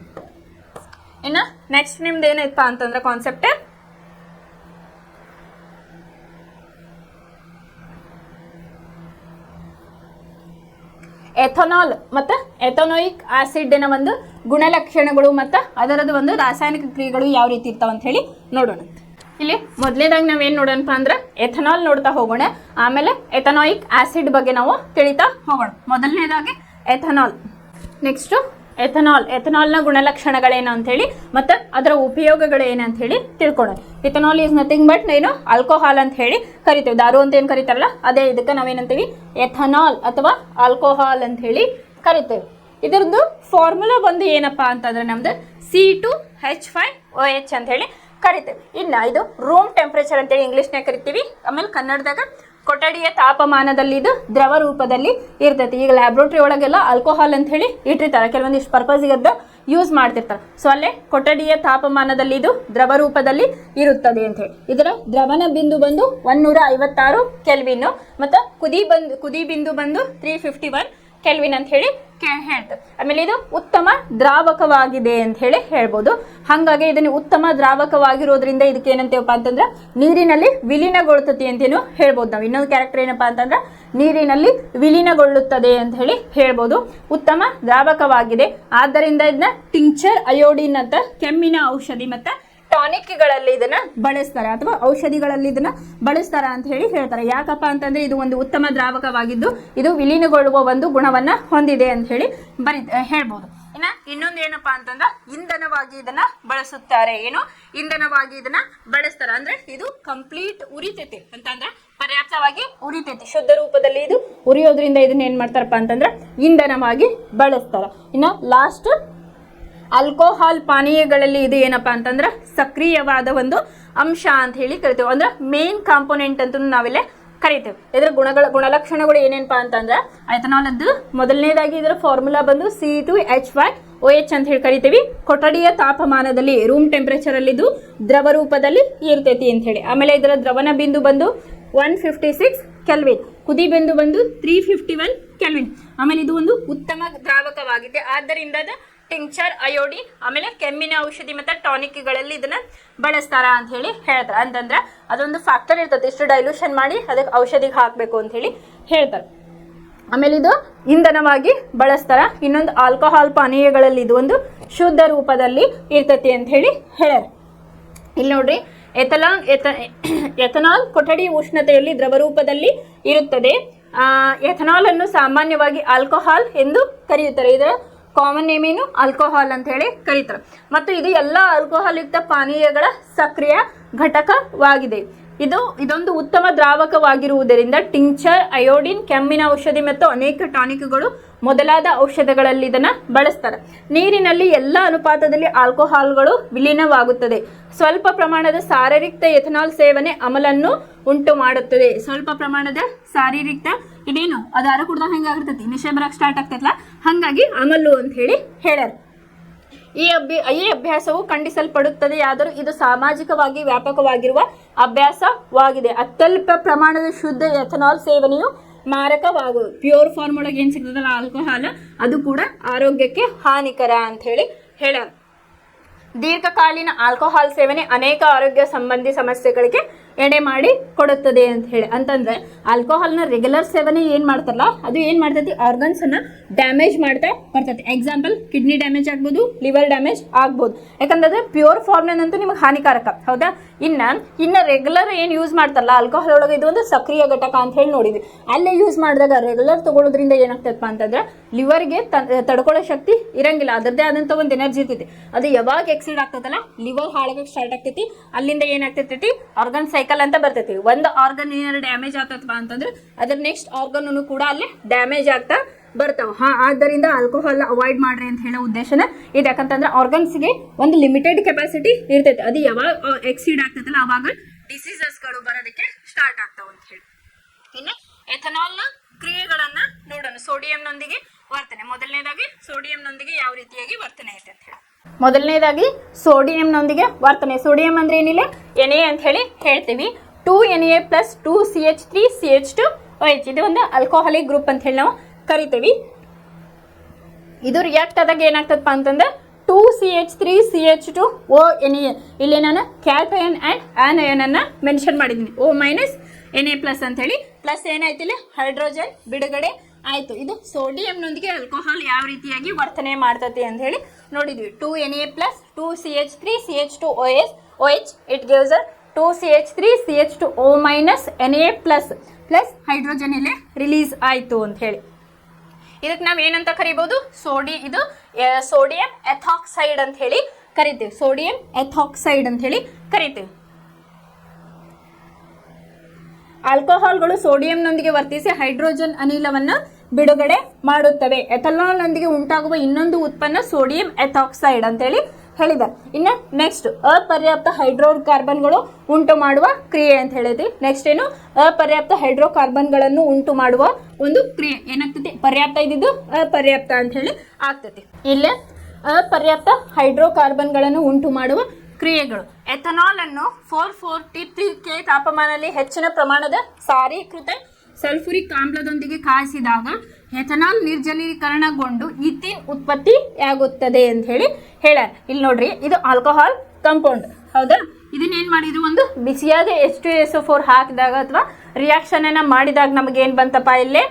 ಇನ್ನು ನೆಕ್ಸ್ಟ್ ನಿಮ್ದು ಏನೈತಪ್ಪ ಅಂತಂದ್ರೆ ಕಾನ್ಸೆಪ್ಟ್ ಎಥನಾಲ್ ಮತ್ತು ಎಥನೋಯಿಕ್ ಆಸಿಡ್ನ ಒಂದು ಗುಣಲಕ್ಷಣಗಳು ಮತ್ತು ಅದರದ್ದು ಒಂದು ರಾಸಾಯನಿಕ ಕ್ರಿಯೆಗಳು ಯಾವ ರೀತಿ ಇರ್ತಾವ ಅಂತ ಹೇಳಿ ನೋಡೋಣ. ಇಲ್ಲಿ ಮೊದಲನೇದಾಗಿ ನಾವೇನು ನೋಡೋಣಪ್ಪ ಅಂದ್ರೆ ಎಥನಾಲ್ ನೋಡ್ತಾ ಹೋಗೋಣ, ಆಮೇಲೆ ಎಥನೋಯಿಕ್ ಆಸಿಡ್ ಬಗ್ಗೆ ನಾವು ತಿಳಿತಾ ಹೋಗೋಣ. ಮೊದಲನೇದಾಗಿ ಎಥನಾಲ್. ನೆಕ್ಸ್ಟು ಎಥನಾಲ್ನ ಗುಣಲಕ್ಷಣಗಳೇನು ಅಂತ ಹೇಳಿ ಮತ್ತು ಅದರ ಉಪಯೋಗಗಳು ಏನು ಅಂತ ಹೇಳಿ ತಿಳ್ಕೊಳ್ಳೋಣ. ಎಥನಾಲ್ ಈಸ್ ನಥಿಂಗ್ ಬಟ್ ಏನು ಆಲ್ಕೋಹಾಲ್ ಅಂತ ಹೇಳಿ ಕರಿತೇವೆ. ದಾರು ಅಂತ ಏನು ಕರಿತಾರಲ್ಲ ಅದೇ ಇದಕ್ಕೆ ನಾವೇನಂತೀವಿ ಎಥನಾಲ್ ಅಥವಾ ಆಲ್ಕೋಹಾಲ್ ಅಂತ ಹೇಳಿ ಕರಿತೇವೆ. ಇದರದ್ದು ಫಾರ್ಮುಲಾ ಬಂದು ಏನಪ್ಪಾ ಅಂತಂದ್ರೆ ನಮ್ದು C2H5OH ಅಂತ ಹೇಳಿ ಕರಿತೇವೆ. ಇನ್ನು ಇದು ರೂಮ್ ಟೆಂಪ್ರೇಚರ್ ಅಂತೇಳಿ ಇಂಗ್ಲೀಷ್ನಾಗ ಕರಿತೀವಿ, ಆಮೇಲೆ ಕನ್ನಡದಾಗ ಕೊಠಡಿಯ ತಾಪಮಾನದಲ್ಲಿ ಇದು ದ್ರವ ರೂಪದಲ್ಲಿ ಇರ್ತೈತಿ. ಈಗ ಲ್ಯಾಬ್ರೋಟರಿ ಒಳಗೆಲ್ಲ ಆಲ್ಕೋಹಾಲ್ ಅಂತ ಹೇಳಿ ಇಟ್ಟಿರ್ತಾರೆ, ಕೆಲವೊಂದಿಷ್ಟು ಪರ್ಪಸ್ಗೆ ಅದು ಯೂಸ್ ಮಾಡ್ತಿರ್ತಾರೆ. ಸೊ ಅಲ್ಲೇ ಕೊಠಡಿಯ ತಾಪಮಾನದಲ್ಲಿ ಇದು ದ್ರವ ರೂಪದಲ್ಲಿ ಇರುತ್ತದೆ ಅಂತ ಹೇಳಿ. ಇದರ ದ್ರವನ ಬಿಂದು ಬಂದು 156 ಕೆಲ್ವಿನ್ ಮತ್ತು ಕುದಿ ಬಿಂದು ಬಂದು 351 ಕೆಲ್ವಿನ್ ಅಂತ ಹೇಳಿ ಹೇಳ್ತಾರೆ. ಆಮೇಲೆ ಇದು ಉತ್ತಮ ದ್ರಾವಕವಾಗಿದೆ ಅಂತ ಹೇಳಿ ಹೇಳ್ಬೋದು. ಹಾಗಾಗಿ ಇದನ್ನು ಉತ್ತಮ ದ್ರಾವಕವಾಗಿರೋದ್ರಿಂದ ಇದಕ್ಕೆ ಏನಂತೇವಪ್ಪ ಅಂತಂದ್ರೆ ನೀರಿನಲ್ಲಿ ವಿಲೀನಗೊಳ್ಳುತ್ತದೆ ಅಂತೇನು ಹೇಳ್ಬೋದು ನಾವು. ಇನ್ನೊಂದು ಕ್ಯಾರೆಕ್ಟರ್ ಏನಪ್ಪಾ ಅಂತಂದ್ರೆ ನೀರಿನಲ್ಲಿ ವಿಲೀನಗೊಳ್ಳುತ್ತದೆ ಅಂತ ಹೇಳಿ ಹೇಳ್ಬೋದು. ಉತ್ತಮ ದ್ರಾವಕವಾಗಿದೆ, ಆದ್ದರಿಂದ ಇದನ್ನ ಟಿಂಕ್ಚರ್ ಅಯೋಡಿನ್ ಅಂತ ಕೆಮ್ಮಿನ ಔಷಧಿ ಮತ್ತು ಟಾನಿಕ್ಗಳಲ್ಲಿ ಇದನ್ನ ಬಳಸ್ತಾರೆ ಅಥವಾ ಔಷಧಿಗಳಲ್ಲಿ ಇದನ್ನ ಬಳಸ್ತಾರ ಅಂತ ಹೇಳಿ ಹೇಳ್ತಾರೆ. ಯಾಕಪ್ಪ ಅಂತಂದ್ರೆ ಇದು ಒಂದು ಉತ್ತಮ ದ್ರಾವಕವಾಗಿದ್ದು ಇದು ವಿಲೀನಗೊಳ್ಳುವ ಒಂದು ಗುಣವನ್ನ ಹೊಂದಿದೆ ಅಂತ ಹೇಳಿ ಹೇಳ್ಬೋದು. ಇನ್ನೊಂದು ಏನಪ್ಪಾ ಅಂತಂದ್ರೆ ಇಂಧನವಾಗಿ ಇದನ್ನ ಬಳಸುತ್ತಾರೆ. ಇಂಧನವಾಗಿ ಇದನ್ನ ಬಳಸ್ತಾರೆ ಅಂದ್ರೆ ಇದು ಕಂಪ್ಲೀಟ್ ಉರಿತೈತಿ ಅಂತಂದ್ರೆ ಪರ್ಯಾಪ್ತವಾಗಿ ಉರಿತೈತಿ, ಶುದ್ಧ ರೂಪದಲ್ಲಿ ಇದು ಉರಿಯೋದ್ರಿಂದ ಇದನ್ನ ಏನ್ ಮಾಡ್ತಾರಪ್ಪ ಅಂತಂದ್ರೆ ಇಂಧನವಾಗಿ ಬಳಸ್ತಾರ. ಇನ್ನು ಲಾಸ್ಟ್ ಆಲ್ಕೋಹಾಲ್ ಪಾನೀಯಗಳಲ್ಲಿ ಇದು ಏನಪ್ಪಾ ಅಂತಂದ್ರೆ ಸಕ್ರಿಯವಾದ ಒಂದು ಅಂಶ ಅಂತ ಹೇಳಿ ಕರಿತೇವೆ, ಅಂದ್ರೆ ಮೇನ್ ಕಾಂಪೋನೆಂಟ್ ಅಂತ ನಾವಿಲ್ಲೇ ಕರಿತೇವೆ. ಇದರ ಗುಣಲಕ್ಷಣಗಳು ಏನೇನಪ್ಪಾ ಅಂತಂದ್ರೆ ಎಥನಾಲ್ ಅದು ಮೊದಲನೇದಾಗಿ ಇದರ ಫಾರ್ಮುಲಾ ಬಂದು C2H5OH ಅಂತ ಹೇಳಿ ಕರಿತೀವಿ. ಕೊಠಡಿಯ ತಾಪಮಾನದಲ್ಲಿ ರೂಮ್ ಟೆಂಪರೇಚರ್ ಅಲ್ಲಿ ಇದು ದ್ರವ ರೂಪದಲ್ಲಿ ಇರ್ತೈತಿ ಅಂತ ಹೇಳಿ. ಆಮೇಲೆ ಇದರ ದ್ರವನ ಬಿಂದು ಬಂದು 156 ಕೆಲ್ವಿನ್, ಕುದಿ ಬಿಂದು ಬಂದು 351 ಕೆಲ್ವಿನ್. ಆಮೇಲೆ ಇದು ಒಂದು ಉತ್ತಮ ದ್ರಾವಕವಾಗಿದೆ, ಆದ್ದರಿಂದ ಟಿಂಕ್ಚರ್ ಅಯೋಡಿನ್ ಆಮೇಲೆ ಕೆಮ್ಮಿನ ಔಷಧಿ ಮತ್ತು ಟಾನಿಕ್ಗಳಲ್ಲಿ ಇದನ್ನ ಬಳಸ್ತಾರ ಅಂತ ಹೇಳಿ ಹೇಳ್ತಾರೆ. ಅಂತಂದ್ರೆ ಅದೊಂದು ಫ್ಯಾಕ್ಟರ್ ಇರ್ತದೆ, ಇಷ್ಟು ಡೈಲ್ಯೂಷನ್ ಮಾಡಿ ಅದಕ್ಕೆ ಔಷಧಿಗೆ ಹಾಕಬೇಕು ಅಂತ ಹೇಳಿ ಹೇಳ್ತಾರೆ. ಆಮೇಲೆ ಇದು ಇಂಧನವಾಗಿ ಬಳಸ್ತಾರ. ಇನ್ನೊಂದು ಆಲ್ಕೋಹಾಲ್ ಪಾನೀಯಗಳಲ್ಲಿ ಇದು ಒಂದು ಶುದ್ಧ ರೂಪದಲ್ಲಿ ಇರ್ತೈತಿ ಅಂತ ಹೇಳಿ ಹೇಳ್ಯಾರ. ಇಲ್ಲಿ ನೋಡ್ರಿ, ಎಥನಾಲ್ ಕೊಠಡಿ ಉಷ್ಣತೆಯಲ್ಲಿ ದ್ರವ ರೂಪದಲ್ಲಿ ಇರುತ್ತದೆ. ಎಥನಾಲ್ ಅನ್ನು ಸಾಮಾನ್ಯವಾಗಿ ಆಲ್ಕೋಹಾಲ್ ಎಂದು ಕರೆಯುತ್ತಾರೆ. ಇದರ ಕಾಮನ್ ನೇಮ್ ಏನು ಆಲ್ಕೋಹಾಲ್ ಅಂತ ಹೇಳಿ ಕರೀತಾರೆ. ಮತ್ತು ಇದು ಎಲ್ಲ ಆಲ್ಕೋಹಾಲ್ ಯುಕ್ತ ಪಾನೀಯಗಳ ಸಕ್ರಿಯ ಘಟಕವಾಗಿದೆ. ಇದೊಂದು ಉತ್ತಮ ದ್ರಾವಕವಾಗಿರುವುದರಿಂದ ಟಿಂಕ್ಚರ್ ಅಯೋಡಿನ್, ಕೆಮ್ಮಿನ ಔಷಧಿ ಮತ್ತು ಅನೇಕ ಟಾನಿಕ್ಗಳು ಮೊದಲಾದ ಔಷಧಗಳಲ್ಲಿ ಇದನ್ನು ಬಳಸ್ತಾರೆ. ನೀರಿನಲ್ಲಿ ಎಲ್ಲ ಅನುಪಾತದಲ್ಲಿ ಆಲ್ಕೋಹಾಲ್ಗಳು ವಿಲೀನವಾಗುತ್ತದೆ. ಸ್ವಲ್ಪ ಪ್ರಮಾಣದ ಶಾರೀರಿಕ ಎಥನಾಲ್ ಸೇವನೆ ಅಮಲನ್ನು ಉಂಟು ಮಾಡುತ್ತದೆ. ಸ್ವಲ್ಪ ಪ್ರಮಾಣದ ಶಾರೀರಿಕ ಇದೇನು ಅದು ಆರ ಕುಡ್ದಾಗ ಹೆಂಗಾಗಿರ್ತೈತಿ, ನಿಶೆ ಬರಕ್ಕೆ ಸ್ಟಾರ್ಟ್ ಆಗ್ತೈತಲ್ಲ, ಹಾಗಾಗಿ ಅಮಲು ಅಂತ ಹೇಳಿ ಹೇಳ್ಯಾರ. ಈ ಅಭ್ಯಾಸವು ಖಂಡಿಸಲ್ಪಡುತ್ತದೆ, ಆದರೂ ಇದು ಸಾಮಾಜಿಕವಾಗಿ ವ್ಯಾಪಕವಾಗಿರುವ ಅಭ್ಯಾಸವಾಗಿದೆ. ಅತ್ಯಲ್ಪ ಪ್ರಮಾಣದ ಶುದ್ಧ ಎಥನಾಲ್ ಸೇವನೆಯು ಮಾರಕವಾಗುವುದು. ಪ್ಯೂರ್ ಫಾರ್ಮ್ ಒಳಗೆ ಏನು ಸಿಗ್ತದಲ್ಲ ಆಲ್ಕೋಹಾಲ್, ಅದು ಕೂಡ ಆರೋಗ್ಯಕ್ಕೆ ಹಾನಿಕರ ಅಂತ ಹೇಳಿ ಹೇಳ್ಯಾರ. ದೀರ್ಘಕಾಲೀನ ಆಲ್ಕೋಹಾಲ್ ಸೇವನೆ ಅನೇಕ ಆರೋಗ್ಯ ಸಂಬಂಧಿ ಸಮಸ್ಯೆಗಳಿಗೆ ಎಡೆ ಮಾಡಿ ಕೊಡುತ್ತದೆ ಅಂತ ಹೇಳಿ. ಅಂತಂದ್ರೆ ಆಲ್ಕೋಹಾಲ್ನ ರೆಗ್ಯುಲರ್ ಸೇವನೆ ಏನು ಮಾಡ್ತಾರಲ್ಲ ಅದು ಏನು ಮಾಡ್ತೈತಿ, ಆರ್ಗನ್ಸನ್ನು ಡ್ಯಾಮೇಜ್ ಮಾಡ್ತಾ ಬರ್ತೈತಿ. ಎಕ್ಸಾಂಪಲ್ ಕಿಡ್ನಿ ಡ್ಯಾಮೇಜ್ ಆಗ್ಬೋದು, ಲಿವರ್ ಡ್ಯಾಮೇಜ್ ಆಗ್ಬೋದು. ಯಾಕಂದ್ರೆ ಪ್ಯೂರ್ ಫಾರ್ಮ್ನಂತೂ ನಿಮಗೆ ಹಾನಿಕಾರಕ, ಹೌದಾ. ಇನ್ನು ರೆಗ್ಯುಲರ್ ಏನು ಯೂಸ್ ಮಾಡ್ತಾರಲ್ಲ ಆಲ್ಕೋಹಾಲ್ ಒಳಗೆ ಇದು ಒಂದು ಸಕ್ರಿಯ ಘಟಕ ಅಂತ ಹೇಳಿ ನೋಡಿದ್ವಿ. ಅಲ್ಲೇ ಯೂಸ್ ಮಾಡಿದಾಗ ರೆಗ್ಯುಲರ್ ತಗೊಳ್ಳೋದ್ರಿಂದ ಏನಾಗ್ತದಪ್ಪ ಅಂತಂದ್ರೆ ಲಿವರ್ಗೆ ತಡ್ಕೊಳ್ಳೋ ಶಕ್ತಿ ಇರಂಗಿಲ್ಲ, ಅದರದ್ದೇ ಆದಂಥ ಒಂದು ಎನರ್ಜಿ ಇರ್ತೈತಿ. ಅದು ಯಾವಾಗ ಎಕ್ಸಿಡ್ ಆಗ್ತದಲ್ಲ ಲಿವರ್ ಹಾಳಾಗಕ್ಕೆ ಸ್ಟಾರ್ಟ್ ಆಗ್ತೈತಿ, ಅಲ್ಲಿಂದ ಏನಾಗ್ತೈತಿ ಆರ್ಗನ್ ಸೈಕಲ್ ಅಂತ ಬರ್ತೈತಿ. ಒಂದು ಆರ್ಗನ್ ಏನಾದ್ರು ಡ್ಯಾಮೇಜ್ ಆಗ್ತದಪ್ಪ ಅಂತಂದ್ರೆ ಅದ್ರ ನೆಕ್ಸ್ಟ್ ಆರ್ಗನ್ ಕೂಡ ಅಲ್ಲಿ ಡ್ಯಾಮೇಜ್ ಆಗ್ತಾ ಬರ್ತಾವ. ಆದ್ದರಿಂದ ಆಲ್ಕೋಹಾಲ್ ಅವಾಯ್ಡ್ ಮಾಡ್ರಿ ಅಂತ ಹೇಳೋ ಉದ್ದೇಶನ ಇದು. ಯಾಕಂತಂದ್ರೆ ಆರ್ಗನ್ಸ್ಗೆ ಒಂದು ಲಿಮಿಟೆಡ್ ಕೆಪಾಸಿಟಿ ಇರ್ತೈತಿ, ಅದು ಯಾವಾಗ ಎಕ್ಸಿಡ್ ಆಗ್ತೈತಲ್ಲ ಅವಾಗ ಡಿಸೀಸಸ್ಗಳು ಬರೋದಕ್ಕೆ ಸ್ಟಾರ್ಟ್ ಆಗ್ತಾವ ಅಂತ ಹೇಳಿ. ಇನ್ನು ಎಥನಾಲ್ನ ಕ್ರಿಯೆಗಳನ್ನ ನೋಡೋಣ. ಸೋಡಿಯಂನೊಂದಿಗೆ ವರ್ತನೆ. ಮೊದಲನೇದಾಗಿ ಸೋಡಿಯಂನೊಂದಿಗೆ ಯಾವ ರೀತಿಯಾಗಿ ವರ್ತನೆ ಐತೆ ಅಂತ ಹೇಳಿ. ಮೊದಲನೇದಾಗಿ ಸೋಡಿಯಂನೊಂದಿಗೆ ವರ್ತನೆ. ಸೋಡಿಯಂ ಅಂದ್ರೆ ಏನಿಲ್ಲ Na ಅಂತ ಹೇಳಿ ಹೇಳ್ತೀವಿ. 2Na + 2CH3CH2OH ಇದು ಒಂದು ಆಲ್ಕೋಹಾಲಿಕ್ ಗ್ರೂಪ್ ಅಂತ ಹೇಳಿ ನಾವು ಕರಿತೀವಿ. ಇದು ರಿಯಾಕ್ಟ್ ಆದಾಗ ಏನಾಗ್ತದಪ್ಪ ಅಂತಂದ್ರೆ 2CH3CH2ONA. ಇಲ್ಲಿ ನಾನು ಕ್ಯಾಟಯನ್ ಆ್ಯಂಡ್ ಆನಯನ್ ಅನ್ನ ಮೆನ್ಷನ್ ಮಾಡಿದ್ದೀನಿ. O- Na+ ಅಂತ ಹೇಳಿ ಪ್ಲಸ್ ಏನಾಯ್ತಿಲ್ಲ ಹೈಡ್ರೋಜನ್ ಬಿಡುಗಡೆ ಆಯ್ತು. ಇದು ಸೋಡಿಯಂನೊಂದಿಗೆ ಆಲ್ಕೋಹಾಲ್ ಯಾವ ರೀತಿಯಾಗಿ ವರ್ತನೆ ಮಾಡ್ತತಿ ಅಂತ ಹೇಳಿ ನೋಡಿದ್ವಿ. 2Na + 2CH3CH2OH it gives 2CH3CH2O- Na plus hydrogen ಇಲ್ಲಿ ರಿಲೀಸ್ ಆಯ್ತು ಅಂತ ಹೇಳಿ. ಇದಕ್ಕೆ ನಾವು ಏನಂತ ಕರಿಬಹುದು? ಸೋಡಿಯಂ ಎಥಾಕ್ಸೈಡ್ ಅಂತ ಹೇಳಿ ಕರಿತೀವಿ. ಸೋಡಿಯಂ ಎಥಾಕ್ಸೈಡ್ ಅಂತ ಹೇಳಿ ಕರಿತೀವಿ. ಆಲ್ಕೋಹಾಲ್ಗಳು ಸೋಡಿಯಂನೊಂದಿಗೆ ವರ್ತಿಸಿ ಹೈಡ್ರೋಜನ್ ಅನಿಲವನ್ನ ಬಿಡುಗಡೆ ಮಾಡುತ್ತವೆ. ಎಥನಾಲ್ನೊಂದಿಗೆ ಉಂಟಾಗುವ ಇನ್ನೊಂದು ಉತ್ಪನ್ನ ಸೋಡಿಯಂ ಎಥಾಕ್ಸೈಡ್ ಅಂತ ಹೇಳಿ ಹೇಳಿದ್ದಾರೆ. ಇನ್ನು ನೆಕ್ಸ್ಟ್ ಅಪರ್ಯಾಪ್ತ ಹೈಡ್ರೋಕಾರ್ಬನ್ಗಳು ಉಂಟು ಮಾಡುವ ಕ್ರಿಯೆ ಅಂತ ಹೇಳಿದ್ವಿ. ನೆಕ್ಸ್ಟ್ ಏನು? ಅಪರ್ಯಾಪ್ತ ಹೈಡ್ರೋಕಾರ್ಬನ್ಗಳನ್ನು ಉಂಟು ಮಾಡುವ ಒಂದು ಕ್ರಿಯೆ ಏನಾಗ್ತೈತಿ? ಪರ್ಯಾಪ್ತ ಇದ್ದಿದ್ದು ಅಪರ್ಯಾಪ್ತ ಅಂತ ಹೇಳಿ ಆಗ್ತೈತಿ. ಇಲ್ಲೇ ಅಪರ್ಯಾಪ್ತ ಹೈಡ್ರೋಕಾರ್ಬನ್ಗಳನ್ನು ಉಂಟು ಮಾಡುವ ಕ್ರಿಯೆಗಳು. ಎಥನಾಲ್ ಅನ್ನು 443K ತಾಪಮಾನದಲ್ಲಿ ಹೆಚ್ಚಿನ ಪ್ರಮಾಣದ ಸಾರೀಕೃತ ಸಲ್ಫುರಿಕ್ ಆಮ್ಲದೊಂದಿಗೆ ಕಾಯಿಸಿದಾಗ ಎಥನಾಲ್ ನಿರ್ಜಲೀಕರಣಗೊಂಡು ಈಥೀನ್ ಉತ್ಪತ್ತಿಯಾಗುತ್ತದೆ ಅಂತ ಹೇಳಿ ಹೇಳ್ಯಾರ. ಇಲ್ಲಿ ನೋಡ್ರಿ, ಇದು ಆಲ್ಕೋಹಾಲ್ ಕಂಪೌಂಡ್ ಹೌದಾ? ಇದನ್ನ ಏನ್ ಮಾಡಿದ್ರು, ಒಂದು ಬಿಸಿಯಾದ H2SO4 ಹಾಕಿದಾಗ ಅಥವಾ ರಿಯಾಕ್ಷನ್ ಅನ್ನ ಮಾಡಿದಾಗ ನಮಗೆ ಏನ್ ಬಂತಪ್ಪ, ಇಲ್ಲೇ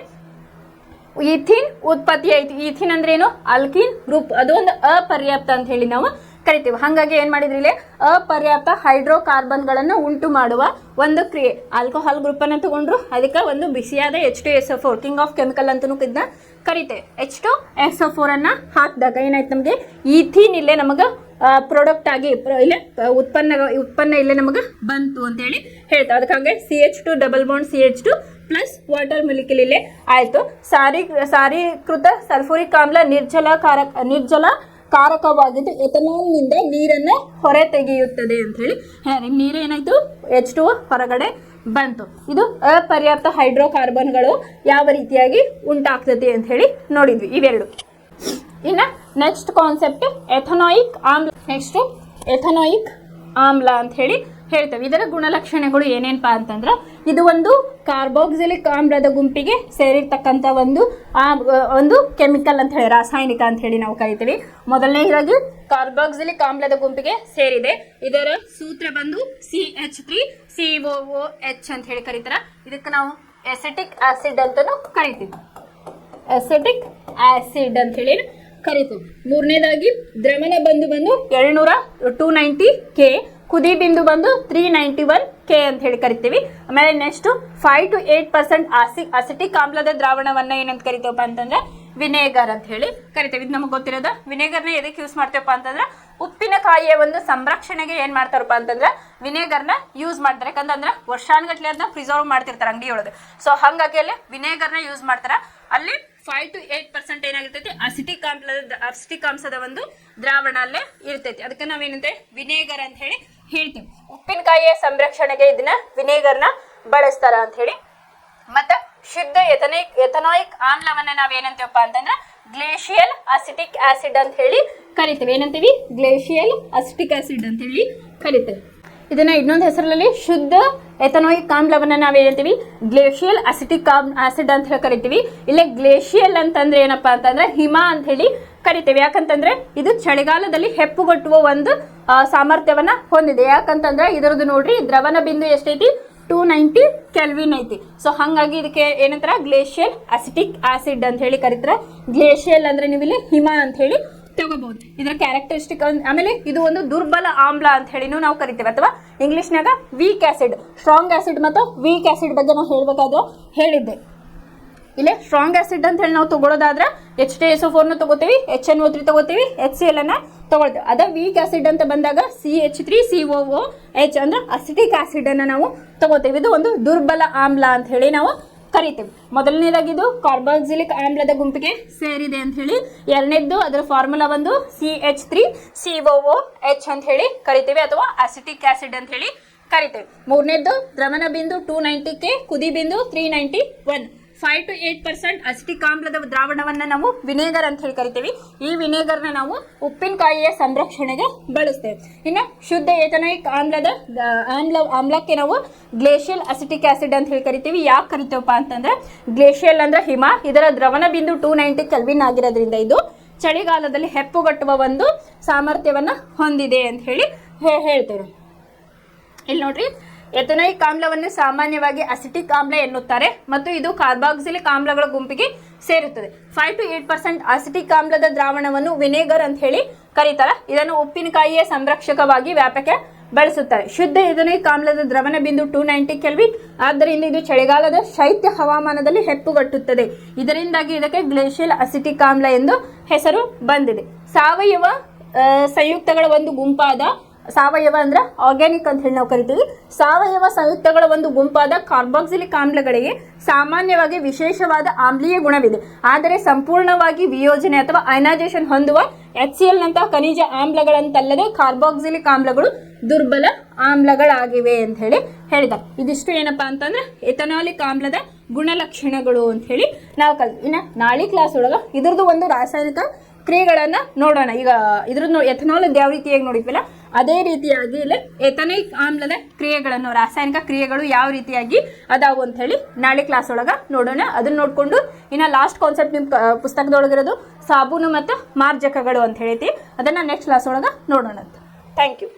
ಈಥೀನ್ ಉತ್ಪತ್ತಿ ಆಯ್ತು. ಈಥೀನ್ ಅಂದ್ರೆ ಏನು? Alkene group. ಅದು ಒಂದು ಅಪರ್ಯಾಪ್ತ ಅಂತ ಹೇಳಿ ನಾವು ಕರಿತೀವಿ. ಹಾಗಾಗಿ ಏನ್ ಮಾಡಿದ್ರಿ, ಇಲ್ಲಿ ಅಪರ್ಯಾಪ್ತ ಹೈಡ್ರೋಕಾರ್ಬನ್ಗಳನ್ನು ಉಂಟು ಮಾಡುವ ಒಂದು ಕ್ರಿಯೆ. ಆಲ್ಕೋಹಾಲ್ ಗ್ರೂಪ್ ಅನ್ನ ತಗೊಂಡ್ರು, ಅದಕ್ಕೆ ಒಂದು ಬಿಸಿಯಾದ H2SO4 ಕಿಂಗ್ ಆಫ್ ಕೆಮಿಕಲ್ ಅಂತಲೂ ಇದನ್ನ ಕರಿತೇವೆ. H2SO4 ಅನ್ನ ಹಾಕಿದಾಗ ಏನಾಯ್ತು, ನಮಗೆ ಈಥೀನ್ ಇಲ್ಲೇ ನಮಗೆ ಪ್ರಾಡಕ್ಟ್ ಆಗಿ ಇಲ್ಲೇ ಉತ್ಪನ್ನ ಇಲ್ಲೇ ನಮಗೆ ಬಂತು ಅಂತ ಹೇಳಿ ಹೇಳ್ತಾರೆ. ಅದಕ್ಕೆ ಹಾಗೆ CH2 double bond CH2 plus water molecule ಇಲ್ಲೇ ಆಯ್ತು. ಸಾರೀಕೃತ ಸಲ್ಫೂರಿಕ್ ಆಮ್ಲ ನಿರ್ಜಲ ಕಾರಕವಾಗಿದ್ದು ಎಥನಾಲ್ನಿಂದ ನೀರನ್ನ ಹೊರ ತೆಗೆಯುತ್ತದೆ ಅಂತ ಹೇಳಿ ನೀರು ಏನಾಯ್ತು, H2O ಹೊರಗಡೆ ಬಂತು. ಇದು ಅಪರ್ಯಾಪ್ತ ಹೈಡ್ರೋಕಾರ್ಬನ್ಗಳು ಯಾವ ರೀತಿಯಾಗಿ ಉಂಟಾಗ್ತದೆ ಅಂತ ಹೇಳಿ ನೋಡಿದ್ವಿ ಇವೆರಡು. ಇನ್ನು ನೆಕ್ಸ್ಟ್ ಕಾನ್ಸೆಪ್ಟ್ ಎಥನಾಯಿಕ್ ಆಮ್ಲ. ನೆಕ್ಸ್ಟ್ ಎಥನಾಯಿಕ್ ಆಮ್ಲ ಅಂತ ಹೇಳಿ ಹೇಳ್ತೇವೆ. ಇದರ ಗುಣಲಕ್ಷಣಗಳು ಏನೇನಪ್ಪ ಅಂತಂದ್ರೆ, ಇದು ಒಂದು ಕಾರ್ಬೋಕ್ಸಿಲಿಕ್ ಆಮ್ಲದ ಗುಂಪಿಗೆ ಸೇರಿರ್ತಕ್ಕಂಥ ಒಂದು ಕೆಮಿಕಲ್ ಅಂತ ಹೇಳಿ, ರಾಸಾಯನಿಕ ಅಂತ ಹೇಳಿ ನಾವು ಕರಿತೀವಿ. ಮೊದಲನೇದಾಗಿ ಕಾರ್ಬೋಕ್ಸಿಲಿಕ್ ಆಮ್ಲದ ಗುಂಪಿಗೆ ಸೇರಿದೆ. ಇದರ ಸೂತ್ರ ಬಂದು CH3COOH ಅಂತ ಹೇಳಿ ಕರೀತಾರ. ಇದಕ್ಕೆ ನಾವು ಎಸಿಟಿಕ್ ಆಸಿಡ್ ಅಂತಾನು ಕರಿತೀವಿ. ಎಸಿಟಿಕ್ ಆಸಿಡ್ ಅಂತ ಹೇಳಿ ಕರಿತೀವಿ. ಮೂರನೇದಾಗಿ ದ್ರವಣ ಬಂದು 290 K, ಕುದಿ ಬಿಂದು ಬಂದು 391 K ಅಂತ ಹೇಳಿ ಕರಿತೀವಿ. ಆಮೇಲೆ ನೆಕ್ಸ್ಟ್ 5 to 8% ಅಸಿಟಿಕ್ ಆಮ್ಲದ ದ್ರಾವಣವನ್ನ ಏನಂತ ಕರಿತೀವಪ್ಪ ಅಂತಂದ್ರೆ ವಿನೇಗರ್ ಅಂತ ಹೇಳಿ ಕರಿತೀವಿ. ಇದು ನಮಗೆ ಗೊತ್ತಿರೋದ. ವಿನೇಗರ್ನ ಎದಕ್ಕೆ ಯೂಸ್ ಮಾಡ್ತೇವಪ್ಪ ಅಂತಂದ್ರೆ, ಉಪ್ಪಿನಕಾಯಿಯ ಒಂದು ಸಂರಕ್ಷಣೆಗೆ ಏನ್ ಮಾಡ್ತಾರಪ್ಪ ಅಂತಂದ್ರೆ ವಿನೇಗರ್ನ ಯೂಸ್ ಮಾಡ್ತಾರೆ. ಯಾಕಂತಂದ್ರೆ ವರ್ಷಾನುಗಟ್ಲೆ ಅದನ್ನ ಪ್ರಿಸರ್ವ್ ಮಾಡ್ತಿರ್ತಾರೆ ಅಂಗಡಿಯೊಳಗೆ. ಸೊ ಹಾಗಾಗಿ ಅಲ್ಲಿ ವಿನೇಗರ್ನ ಯೂಸ್ ಮಾಡ್ತಾರ. ಅಲ್ಲಿ 5 to 8% ಏನಾಗಿರ್ತೈತಿ, ಅಸಿಟಿಕ್ ಅಂಶದ ಒಂದು ದ್ರಾವಣ ಅಲ್ಲೇ ಇರ್ತೈತಿ. ಅದಕ್ಕೆ ನಾವೇನಂತೆ ವಿನೇಗರ್ ಅಂತ ಹೇಳಿ ಹೇಳ್ತೀವಿ. ಉಪ್ಪಿನಕಾಯಿಯ ಸಂರಕ್ಷಣೆಗೆ ಇದನ್ನ ವಿನೇಗರ್ನ ಬಳಸ್ತಾರ ಅಂತ ಹೇಳಿ. ಮತ್ತೆ ಶುದ್ಧ ಎಥನಾಯಿಕ್ ಆಮ್ಲವನ್ನ ನಾವೇನಂತೀವಪ್ಪ ಅಂತಂದ್ರೆ ಗ್ಲೇಷಿಯಲ್ ಅಸಿಟಿಕ್ ಆಸಿಡ್ ಅಂತ ಹೇಳಿ ಕರಿತೀವಿ. ಏನಂತೀವಿ? ಗ್ಲೇಷಿಯಲ್ ಅಸಿಟಿಕ್ ಆಸಿಡ್ ಅಂತ ಹೇಳಿ ಕರಿತೇವೆ. ಇದನ್ನ ಇನ್ನೊಂದು ಹೆಸರಲ್ಲಿ ಶುದ್ಧ ಎಥನಾಯಿಕ್ ಆಮ್ಲವನ್ನ ನಾವೇನಂತೀವಿ, ಗ್ಲೇಷಿಯಲ್ ಅಸಿಟಿಕ್ ಆಸಿಡ್ ಅಂತ ಹೇಳಿ ಕರಿತೀವಿ. ಇಲ್ಲೇ ಗ್ಲೇಷಿಯಲ್ ಅಂತಂದ್ರೆ ಏನಪ್ಪಾ ಅಂತಂದ್ರೆ ಹಿಮ ಅಂತ ಹೇಳಿ ಕರಿತೀವಿ. ಯಾಕಂತಂದ್ರೆ ಇದು ಚಳಿಗಾಲದಲ್ಲಿ ಹೆಪ್ಪುಗಟ್ಟುವ ಒಂದು ಸಾಮರ್ಥ್ಯವನ್ನ ಹೊಂದಿದೆ. ಯಾಕಂತಂದ್ರೆ ಇದರದ್ದು ನೋಡ್ರಿ, ದ್ರವಣ ಬಿಂದು ಎಷ್ಟೈತಿ, 290 ಕೆಲ್ವಿನ್ ಐತಿ. ಸೊ ಹಾಗಾಗಿ ಇದಕ್ಕೆ ಏನಂತಾರ, ಗ್ಲೇಷಿಯಲ್ ಅಸಿಟಿಕ್ ಆಸಿಡ್ ಅಂತ ಹೇಳಿ ಕರಿತಾರೆ. ಗ್ಲೇಷಿಯಲ್ ಅಂದ್ರೆ ನೀವು ಇಲ್ಲಿ ಹಿಮ ಅಂತ ಹೇಳಿ ತಗೋಬಹುದು. ಇದರ ಕ್ಯಾರೆಕ್ಟರಿಸ್ಟಿಕ್. ಆಮೇಲೆ ಇದು ಒಂದು ದುರ್ಬಲ ಆಮ್ಲ ಅಂತ ಹೇಳಿನೂ ನಾವು ಕರಿತೇವೆ, ಅಥವಾ ಇಂಗ್ಲಿಷ್ನಾಗ ವೀಕ್ ಆಸಿಡ್. ಸ್ಟ್ರಾಂಗ್ ಆಸಿಡ್ ಮತ್ತು ವೀಕ್ ಆಸಿಡ್ ಬಗ್ಗೆ ನಾವು ಹೇಳ್ಬೇಕಾದ್ರೆ ಹೇಳಿದ್ದೆ. ಇಲ್ಲೇ ಸ್ಟ್ರಾಂಗ್ ಆಸಿಡ್ ಅಂತ ಹೇಳಿ ನಾವು ತಗೊಳ್ಳೋದಾದ್ರೆ H2SO4 ತಗೋತೀವಿ, HNO3 ತಗೋತೀವಿ, HCl ಅನ್ನ ತಗೊಳ್ತೀವಿ. ಅದ ವೀಕ್ ಆಸಿಡ್ ಅಂತ ಬಂದಾಗ CH3COOH ಅಂದ್ರೆ ಅಸಿಟಿಕ್ ಆಸಿಡ್ ಅನ್ನ ನಾವು ತಗೋತೀವಿ. ಇದು ಒಂದು ದುರ್ಬಲ ಆಮ್ಲ ಅಂತ ಹೇಳಿ ನಾವು ಕರಿತೀವಿ. ಮೊದಲನೇದಾಗಿ ಇದು ಕಾರ್ಬಾಕ್ಸಿಲಿಕ್ ಆಮ್ಲದ ಗುಂಪಿಗೆ ಸೇರಿದೆ ಅಂತ ಹೇಳಿ. ಎರಡನೇದ್ದು ಅದರ ಫಾರ್ಮುಲಾ ಒಂದು CH3COOH ಅಂತ ಹೇಳಿ ಕರಿತೀವಿ ಅಥವಾ ಅಸಿಟಿಕ್ ಆಸಿಡ್ ಅಂತ ಹೇಳಿ ಕರಿತೇವೆ. ಮೂರನೇದ್ದು ದ್ರವಣ ಬಿಂದು 290 ಕುದಿ ಬಿಂದು 391. 5 to 8% ಅಸಿಟಿಕ್ ಆಮ್ಲದ ದ್ರಾವಣವನ್ನ ನಾವು ವಿನೇಗರ್ ಅಂತ ಹೇಳಿ ಕರಿತೀವಿ. ಈ ವಿನೇಗರ್ನ ನಾವು ಉಪ್ಪಿನಕಾಯಿಯ ಸಂರಕ್ಷಣೆಗೆ ಬಳಸ್ತೇವೆ. ಇನ್ನು ಶುದ್ಧ ಏಥನೋಯಿಕ್ ಆಮ್ಲಕ್ಕೆ ನಾವು ಗ್ಲೇಷಿಯಲ್ ಅಸಿಟಿಕ್ ಆಸಿಡ್ ಅಂತ ಹೇಳಿ ಕರಿತೀವಿ. ಯಾಕೆ ಕರಿತೇವಪ್ಪ ಅಂತಂದ್ರೆ ಗ್ಲೇಷಿಯಲ್ ಅಂದ್ರೆ ಹಿಮ, ಇದರ ದ್ರವಣ ಬಿಂದು 290 ಕೆಲ್ವಿನ್ ಆಗಿರೋದ್ರಿಂದ ಇದು ಚಳಿಗಾಲದಲ್ಲಿ ಹೆಪ್ಪುಗಟ್ಟುವ ಒಂದು ಸಾಮರ್ಥ್ಯವನ್ನ ಹೊಂದಿದೆ ಅಂತ ಹೇಳಿ ಹೇಳ್ತೇವೆ. ಇಲ್ಲಿ ನೋಡ್ರಿ, ಎಥನೋಯಿಕ್ ಆಮ್ಲವನ್ನು ಸಾಮಾನ್ಯವಾಗಿ ಅಸಿಟಿಕ್ ಆಮ್ಲ ಎನ್ನುತ್ತಾರೆ ಮತ್ತು ಇದು ಕಾರ್ಬಾಕ್ಸಿಲಿಕ್ ಆಮ್ಲಗಳ ಗುಂಪಿಗೆ ಸೇರುತ್ತದೆ. 5 to 8% ಅಸಿಟಿಕ್ ಆಮ್ಲದ ದ್ರಾವಣವನ್ನು ವಿನೇಗರ್ ಅಂತ ಹೇಳಿ ಕರೀತಾರೆ. ಇದನ್ನು ಉಪ್ಪಿನಕಾಯಿಯ ಸಂರಕ್ಷಕವಾಗಿ ವ್ಯಾಪಕ ಬಳಸುತ್ತಾರೆ. ಶುದ್ಧ ಎಥನೋಯಿಕ್ ಆಮ್ಲದ ದ್ರವಣ ಬಿಂದು 290 ಕೆಲ್ವಿನ್, ಆದ್ದರಿಂದ ಇದು ಚಳಿಗಾಲದ ಶೈತ್ಯ ಹವಾಮಾನದಲ್ಲಿ ಹೆಪ್ಪುಗಟ್ಟುತ್ತದೆ. ಇದರಿಂದಾಗಿ ಇದಕ್ಕೆ ಗ್ಲೇಷಿಯಲ್ ಅಸಿಟಿಕ್ ಆಮ್ಲ ಎಂದು ಹೆಸರು ಬಂದಿದೆ. ಸಾವಯವ ಸಂಯುಕ್ತಗಳ ಒಂದು ಗುಂಪಾದ ಸಾವಯವ ಅಂದ್ರೆ ಆರ್ಗ್ಯಾನಿಕ್ ಅಂತ ಹೇಳಿ ನಾವು ಕರಿತೀವಿ. ಸಾವಯವ ಸಂಯುಕ್ತಗಳ ಒಂದು ಗುಂಪಾದ ಕಾರ್ಬಾಕ್ಸಿಲಿಕ್ ಆಮ್ಲಗಳಿಗೆ ಸಾಮಾನ್ಯವಾಗಿ ವಿಶೇಷವಾದ ಆಮ್ಲೀಯ ಗುಣವಿದೆ. ಆದರೆ ಸಂಪೂರ್ಣವಾಗಿ ವಿಯೋಜನೆ ಅಥವಾ ಅಯನೈಸೇಷನ್ ಹೊಂದುವ HCl ನಂತಹ ಖನಿಜ ಆಮ್ಲಗಳಂತಲ್ಲದೆ ಕಾರ್ಬಾಕ್ಸಿಲಿಕ್ ಆಮ್ಲಗಳು ದುರ್ಬಲ ಆಮ್ಲಗಳಾಗಿವೆ ಅಂತ ಹೇಳಿ ಹೇಳಿದ್ದಾರೆ. ಇದಿಷ್ಟು ಏನಪ್ಪಾ ಅಂತಂದ್ರೆ ಎಥನಾಲಿಕ್ ಆಮ್ಲದ ಗುಣಲಕ್ಷಣಗಳು ಅಂತ ಹೇಳಿ ನಾವು ಕಲಿತು. ಇನ್ನು ನಾಳೆ ಕ್ಲಾಸ್ ಒಳಗ ಇದ್ರದ್ದು ಒಂದು ರಾಸಾಯನಿಕ ಕ್ರಿಯೆಗಳನ್ನ ನೋಡೋಣ. ಈಗ ಇದ್ರದ್ದು ಎಥನಾಲ್ ಯಾವ ರೀತಿಯಾಗಿ ನೋಡಿದ್ವಲ್ಲ ಅದೇ ರೀತಿಯಾಗಿ ಇಲ್ಲಿ ಎಥನೈಕ್ ಆಮ್ಲದ ಕ್ರಿಯೆಗಳನ್ನು, ರಾಸಾಯನಿಕ ಕ್ರಿಯೆಗಳು ಯಾವ ರೀತಿಯಾಗಿ ಅದಾವು ಅಂತ ಹೇಳಿ ನಾಳೆ ಕ್ಲಾಸ್ ಒಳಗ ನೋಡೋಣ. ಅದನ್ನ ನೋಡ್ಕೊಂಡು ಇನ್ನು ಲಾಸ್ಟ್ ಕಾನ್ಸೆಪ್ಟ್ ನಿಮ್ಮ ಪುಸ್ತಕದೊಳಗಿರೋದು ಸಾಬೂನು ಮತ್ತು ಮಾರ್ಜಕಗಳು ಅಂತ ಹೇಳ್ತೀವಿ. ಅದನ್ನ ನೆಕ್ಸ್ಟ್ ಕ್ಲಾಸ್ ಒಳಗ ನೋಡೋಣ. Thank you.